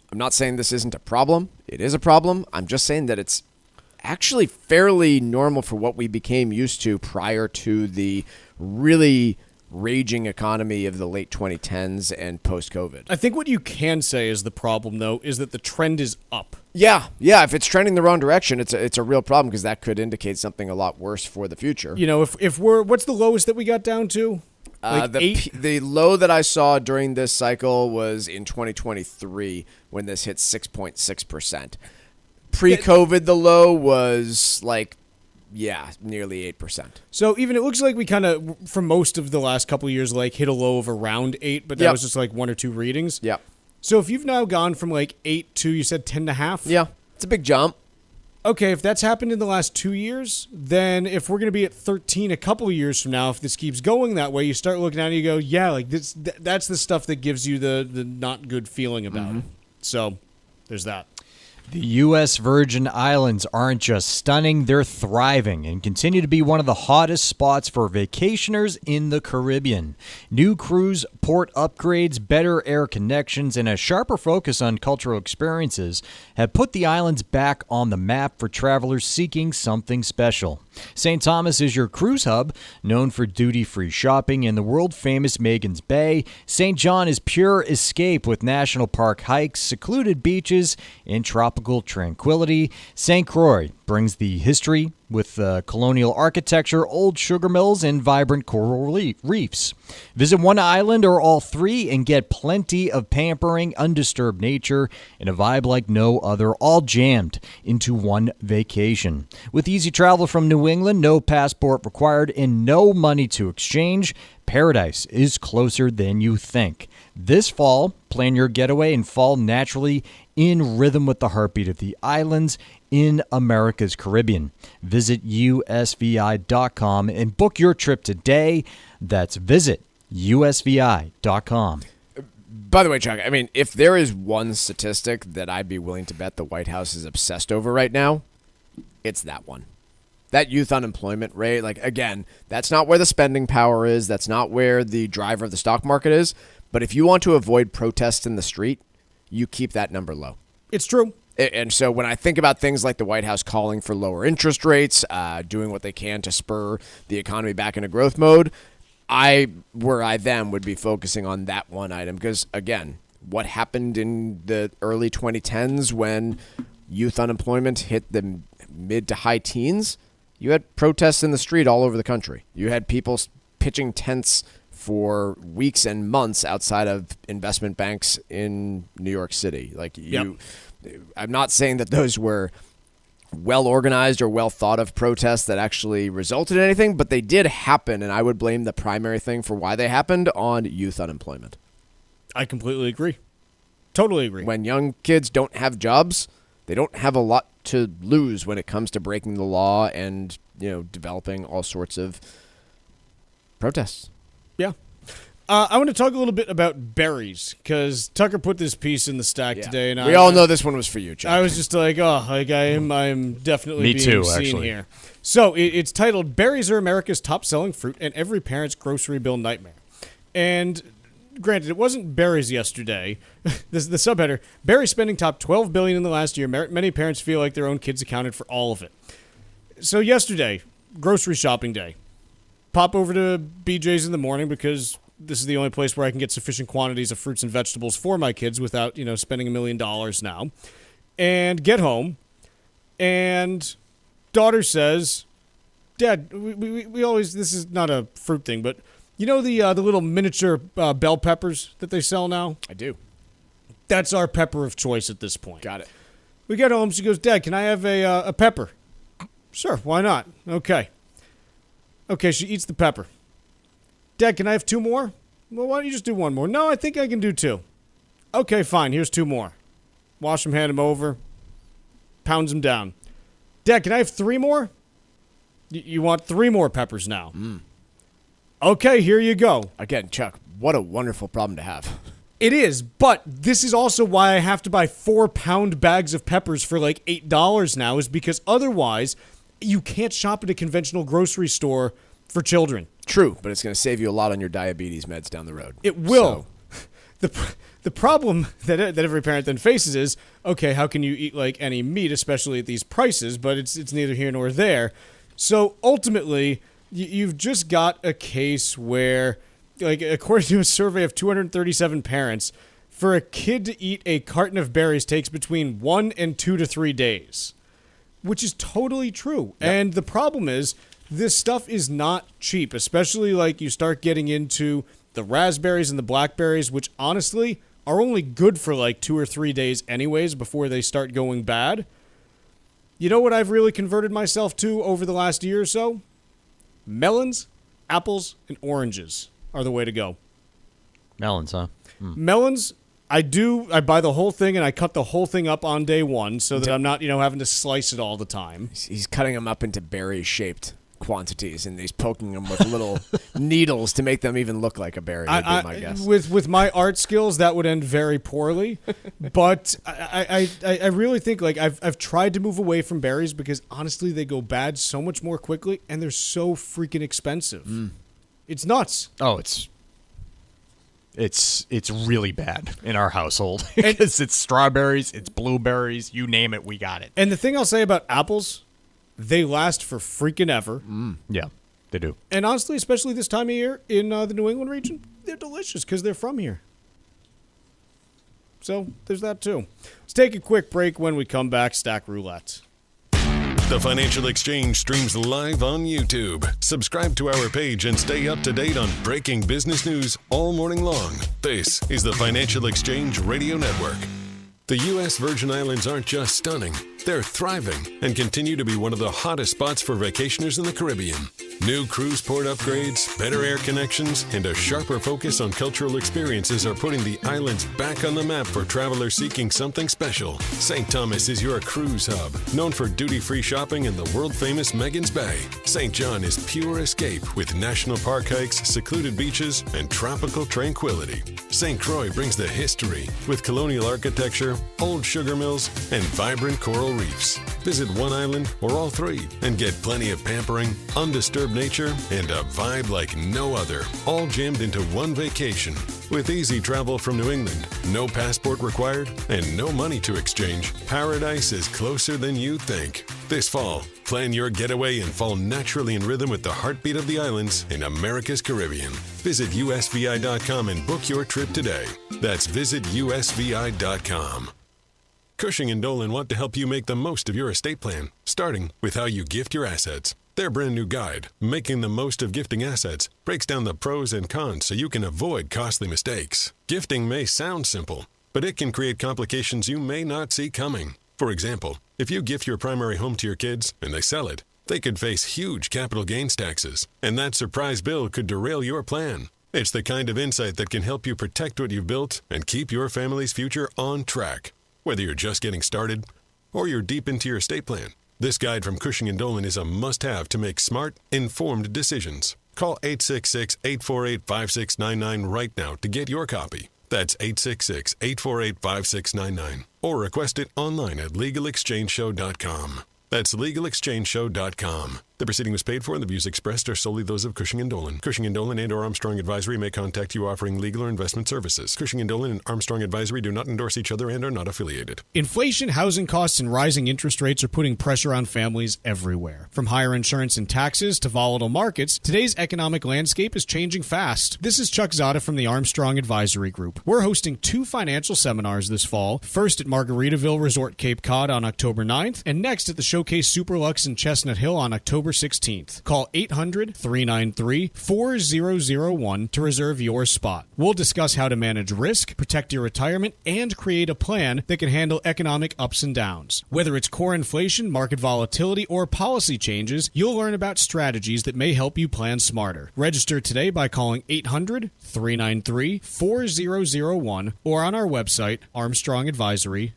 I'm not saying this isn't a problem. It is a problem. I'm just saying that it's actually fairly normal for what we became used to prior to the really raging economy of the late 2010s and post-COVID. I think what you can say is the problem, though, is that the trend is up. Yeah. If it's trending the wrong direction, it's a real problem because that could indicate something a lot worse for the future. If we're what's the lowest that we got down to? Like the low that I saw during this cycle was in 2023 when this hit 6.6%. Pre-COVID, the low was nearly 8%. So even it looks like we kind of, for most of the last couple of years, hit a low of around 8, but that was just one or two readings. Yeah. So if you've now gone from 8 to, you said 10.5? Yeah, it's a big jump. Okay, if that's happened in the last 2 years, then if we're going to be at 13 a couple of years from now, if this keeps going that way, you start looking at it and you go, that's the stuff that gives you the not good feeling about it. So there's that. The U.S. Virgin Islands aren't just stunning, they're thriving and continue to be one of the hottest spots for vacationers in the Caribbean. New cruise, port upgrades, better air connections, and a sharper focus on cultural experiences have put the islands back on the map for travelers seeking something special. St. Thomas is your cruise hub, known for duty-free shopping and the world-famous Magens Bay. St. John is pure escape with national park hikes, secluded beaches, and tropical tranquility. St. Croix brings the history with colonial architecture, old sugar mills, and vibrant coral reefs. Visit one island or all three and get plenty of pampering, undisturbed nature, and a vibe like no other, all jammed into one vacation. With easy travel from New England, no passport required, and no money to exchange, paradise is closer than you think. This fall, plan your getaway and fall naturally in rhythm with the heartbeat of the islands in America's Caribbean. Visit usvi.com and book your trip today. That's visit USVI.com. By the way, Chuck, I mean, if there is one statistic that I'd be willing to bet the White House is obsessed over right now, it's that one. That youth unemployment rate, like, again, that's not where the spending power is. That's not where the driver of the stock market is. But if you want to avoid protests in the street, you keep that number low. It's true. And so when I think about things like the White House calling for lower interest rates, doing what they can to spur the economy back into growth mode, I would be focusing on that one item. Because, again, what happened in the early 2010s when youth unemployment hit the mid to high teens? You had protests in the street all over the country. You had people pitching tents for weeks and months outside of investment banks in New York City. I'm not saying that those were well organized or well thought of protests that actually resulted in anything, but they did happen, and I would blame the primary thing for why they happened on youth unemployment. I completely agree. Totally agree. When young kids don't have jobs, they don't have a lot to lose when it comes to breaking the law and, developing all sorts of protests. Yeah. I want to talk a little bit about berries, because Tucker put this piece in the stack today, and we all know this one was for you, Chuck. I was just like, I'm definitely Me being too, seen actually. here. So it's titled "Berries Are America's Top-Selling Fruit and Every Parent's Grocery Bill Nightmare." And granted, it wasn't berries yesterday. This is the subheader: berries spending top $12 billion in the last year. Many parents feel like their own kids accounted for all of it. So yesterday, grocery shopping day. Pop over to BJ's in the morning because this is the only place where I can get sufficient quantities of fruits and vegetables for my kids without, spending $1 million now. And get home, and daughter says, "Dad, we always, this is not a fruit thing, but the little miniature bell peppers that they sell now?" I do. That's our pepper of choice at this point. Got it. We get home, she goes, "Dad, can I have a pepper?" "Sure, why not?" Okay, she eats the pepper. "Dad, can I have 2 more?" "Well, why don't you just do 1 more?" "No, I think I can do 2. "Okay, fine, here's 2 more. Wash them, hand them over, pounds them down. "Dad, can I have 3 more?" You want 3 more peppers now. "Okay, here you go." Again, Chuck, what a wonderful problem to have. It is, but this is also why I have to buy 4-pound bags of peppers for like $8 now, is because otherwise you can't shop at a conventional grocery store for children. True, but it's going to save you a lot on your diabetes meds down the road. It will. So. The problem that every parent then faces is, okay, how can you eat like any meat, especially at these prices? But it's neither here nor there. So ultimately, you've just got a case where, like, according to a survey of 237 parents, for a kid to eat a carton of berries takes between 1 and 2 to 3 days, which is totally true. Yep. And the problem is, this stuff is not cheap, especially like you start getting into the raspberries and the blackberries, which honestly are only good for like 2 or 3 days anyways before they start going bad. You know what I've really converted myself to over the last year or so? Melons, apples, and oranges are the way to go. Melons, huh? Melons, I buy the whole thing and I cut the whole thing up on day one so that I'm not, having to slice it all the time. He's cutting them up into berry-shaped quantities, and he's poking them with little needles to make them even look like a berry, would be my guess. With my art skills, that would end very poorly. But I really think, like, I've tried to move away from berries because, honestly, they go bad so much more quickly, and they're so freaking expensive. It's nuts. Oh, it's really bad in our household because it's strawberries, it's blueberries, you name it, we got it. And the thing I'll say about apples, they last for freaking ever. Yeah, they do. And honestly, especially this time of year in the New England region, they're delicious because they're from here. So there's that too. Let's take a quick break. When we come back, Stack Roulette. The Financial Exchange streams live on YouTube. Subscribe to our page and stay up to date on breaking business news all morning long. This is the Financial Exchange Radio Network. The U.S. Virgin Islands aren't just stunning, They're thriving and continue to be one of the hottest spots for vacationers in the Caribbean. New cruise port upgrades, better air connections, and a sharper focus on cultural experiences are putting the islands back on the map for travelers seeking something special. St. Thomas is your cruise hub, known for duty-free shopping and the world-famous Megan's Bay. St. John is pure escape with national park hikes, secluded beaches, and tropical tranquility. St. Croix brings the history with colonial architecture, old sugar mills, and vibrant coral reefs. Visit one island or all three and get plenty of pampering, undisturbed nature, and a vibe like no other, all jammed into one vacation. With easy travel from New England, no passport required, and no money to exchange, paradise is closer than you think. This fall, plan your getaway and fall naturally in rhythm with the heartbeat of the islands in America's Caribbean. Visit usvi.com and book your trip today. That's visitusvi.com. Cushing & Dolan want to help you make the most of your estate plan, starting with how you gift your assets. Their brand new guide, Making the Most of Gifting Assets, breaks down the pros and cons so you can avoid costly mistakes. Gifting may sound simple, but it can create complications you may not see coming. For example, if you gift your primary home to your kids and they sell it, they could face huge capital gains taxes, and that surprise bill could derail your plan. It's the kind of insight that can help you protect what you've built and keep your family's future on track. Whether you're just getting started or you're deep into your estate plan, this guide from Cushing & Dolan is a must-have to make smart, informed decisions. Call 866-848-5699 right now to get your copy. That's 866-848-5699. Or request it online at LegalExchangeShow.com. That's LegalExchangeShow.com. The proceeding was paid for and the views expressed are solely those of Cushing & Dolan. Cushing & Dolan and or Armstrong Advisory may contact you offering legal or investment services. Cushing & Dolan and Armstrong Advisory do not endorse each other and are not affiliated. Inflation, housing costs, and rising interest rates are putting pressure on families everywhere. From higher insurance and taxes to volatile markets, today's economic landscape is changing fast. This is Chuck Zodda from the Armstrong Advisory Group. We're hosting 2 financial seminars this fall, first at Margaritaville Resort Cape Cod on October 9th, and next at the Showcase Superlux in Chestnut Hill on October 16th. Call 800-393-4001 to reserve your spot. We'll discuss how to manage risk, protect your retirement, and create a plan that can handle economic ups and downs. Whether it's core inflation, market volatility, or policy changes, you'll learn about strategies that may help you plan smarter. Register today by calling 800-393-4001 or on our website, armstrongadvisory.com.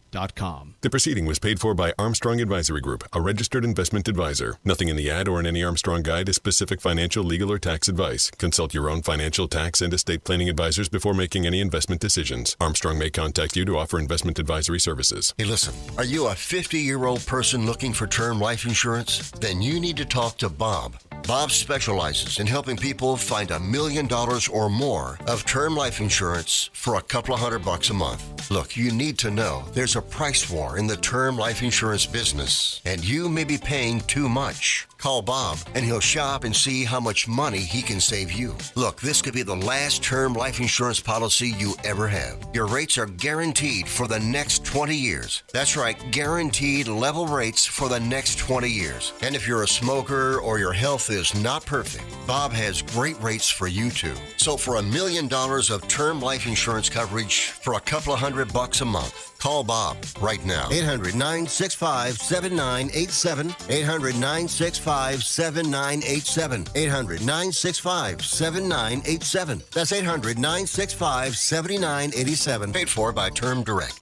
The proceeding was paid for by Armstrong Advisory Group, a registered investment advisor. Nothing in the ad or in any Armstrong guide is specific financial, legal, or tax advice. Consult your own financial, tax, and estate planning advisors before making any investment decisions. Armstrong may contact you to offer investment advisory services. Hey, listen, are you a 50-year-old person looking for term life insurance? Then you need to talk to Bob. Bob specializes in helping people find $1 million or more of term life insurance for a couple of $100 a month. Look, you need to know there's a price war in the term life insurance business, and you may be paying too much. Call Bob, and he'll shop and see how much money he can save you. Look, this could be the last term life insurance policy you ever have. Your rates are guaranteed for the next 20 years. That's right, guaranteed level rates for the next 20 years. And if you're a smoker or your health is not perfect, Bob has great rates for you too. So for $1 million of term life insurance coverage for a couple of $100 a month, call Bob right now. 800-965-7987. 800-965-7987. 800-965-7987. That's 800-965-7987. Paid for by Term Direct.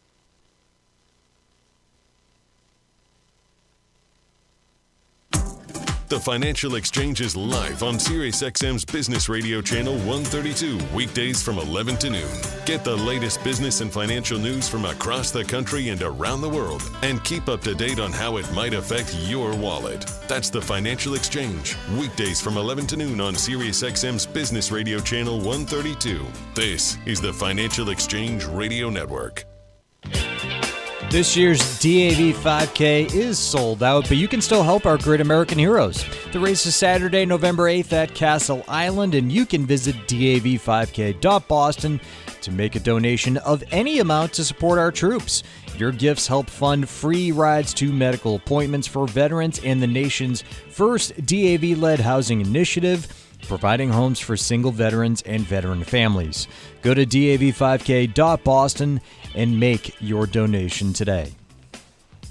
The Financial Exchange is live on SiriusXM's Business Radio Channel 132, weekdays from 11 to noon. Get the latest business and financial news from across the country and around the world, and keep up to date on how it might affect your wallet. That's The Financial Exchange, weekdays from 11 to noon on SiriusXM's Business Radio Channel 132. This is the Financial Exchange Radio Network. This year's DAV 5K is sold out, but you can still help our great American heroes. The race is Saturday, November 8th at Castle Island, and you can visit dav5k.boston to make a donation of any amount to support our troops. Your gifts help fund free rides to medical appointments for veterans and the nation's first DAV-led housing initiative, providing homes for single veterans and veteran families. Go to dav5k.boston and make your donation today.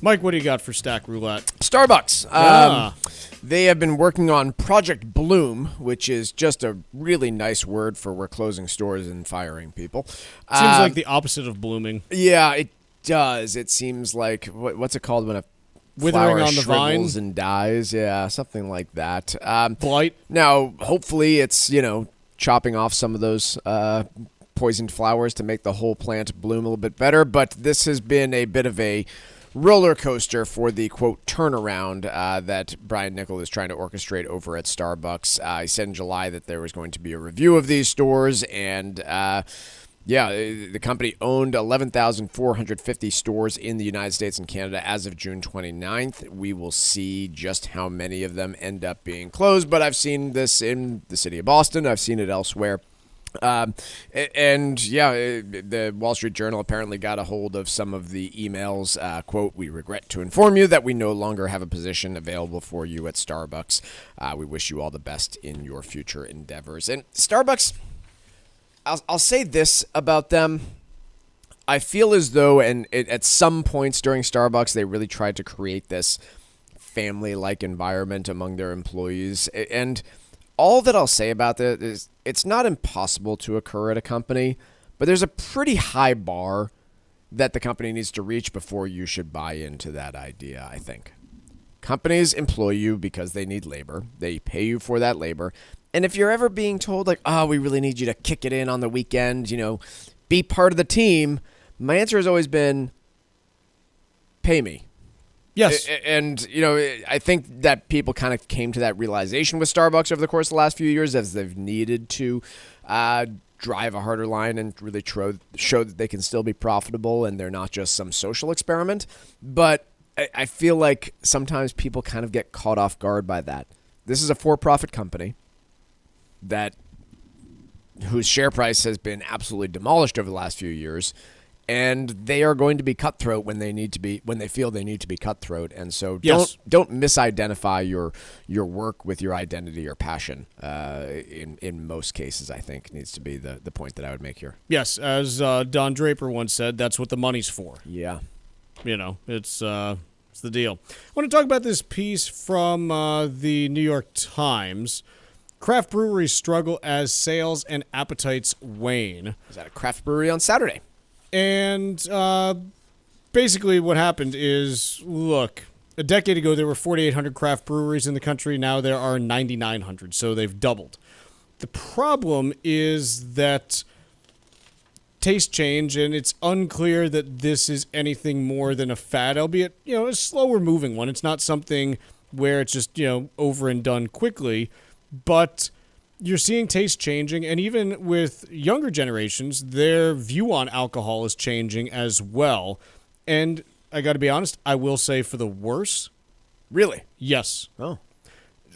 Mike, what do you got for Stack Roulette? Starbucks. They have been working on Project Bloom, which is just a really nice word for we're closing stores and firing people. Seems like the opposite of blooming. Yeah, it does. It seems like, what's it called when a Withering flower on the vine? shrivels and dies? Yeah, something like that. Blight? Now, hopefully it's, chopping off some of those poisoned flowers to make the whole plant bloom a little bit better, but this has been a bit of a roller coaster for the, quote, turnaround that Brian Niccol is trying to orchestrate over at Starbucks. He said in July that there was going to be a review of these stores, and the company owned 11,450 stores in the United States and Canada as of June 29th. We will see just how many of them end up being closed, but I've seen this in the city of Boston. I've seen it elsewhere. The Wall Street Journal apparently got a hold of some of the emails. Quote, "We regret to inform you that we no longer have a position available for you at Starbucks. We wish you all the best in your future endeavors." And Starbucks, I'll say this about them. I feel as though, at some points during Starbucks, they really tried to create this family-like environment among their employees. And all that I'll say about that is it's not impossible to occur at a company, but there's a pretty high bar that the company needs to reach before you should buy into that idea, I think. Companies employ you because they need labor. They pay you for that labor. And if you're ever being told, like, oh, we really need you to kick it in on the weekend, be part of the team, my answer has always been, pay me. Yes. And, I think that people kind of came to that realization with Starbucks over the course of the last few years as they've needed to drive a harder line and really show that they can still be profitable and they're not just some social experiment. But I feel like sometimes people kind of get caught off guard by that. This is a for-profit company whose share price has been absolutely demolished over the last few years. And they are going to be cutthroat when they feel they need to be cutthroat. And so don't misidentify your work with your identity or passion. In most cases, I think needs to be the point that I would make here. Yes, as Don Draper once said, that's what the money's for. Yeah, it's the deal. I want to talk about this piece from the New York Times. Craft breweries struggle as sales and appetites wane. I was at a craft brewery on Saturday. And basically what happened is, look, a decade ago there were 4,800 craft breweries in the country. Now there are 9,900, so they've doubled. The problem is that taste change, and it's unclear that this is anything more than a fad, albeit, a slower moving one. It's not something where it's just, over and done quickly, but you're seeing taste changing, and even with younger generations, their view on alcohol is changing as well. And I got to be honest, I will say for the worse. Really? Yes. Oh.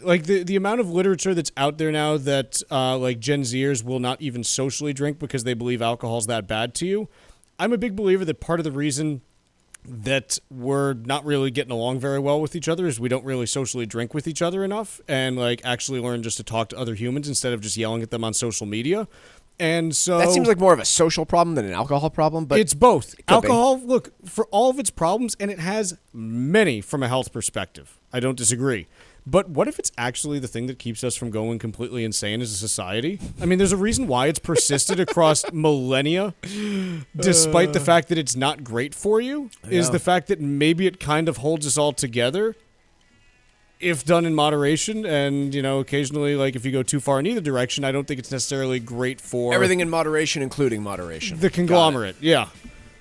Like the amount of literature that's out there now that like Gen Zers will not even socially drink because they believe alcohol's that bad to you. I'm a big believer that part of the reason that we're not really getting along very well with each other is we don't really socially drink with each other enough and actually learn just to talk to other humans instead of just yelling at them on social media. And so that seems like more of a social problem than an alcohol problem, but it's both. Alcohol, look, for all of its problems, and it has many from a health perspective. I don't disagree. But what if it's actually the thing that keeps us from going completely insane as a society? I mean, there's a reason why it's persisted across millennia, despite the fact that it's not great for you, is the fact that maybe it kind of holds us all together if done in moderation. And, occasionally, if you go too far in either direction, I don't think it's necessarily great for everything in moderation, including moderation. The conglomerate, yeah.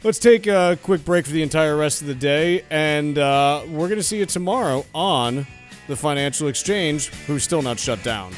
Let's take a quick break for the entire rest of the day, and we're going to see you tomorrow on the Financial Exchange, who's still not shut down.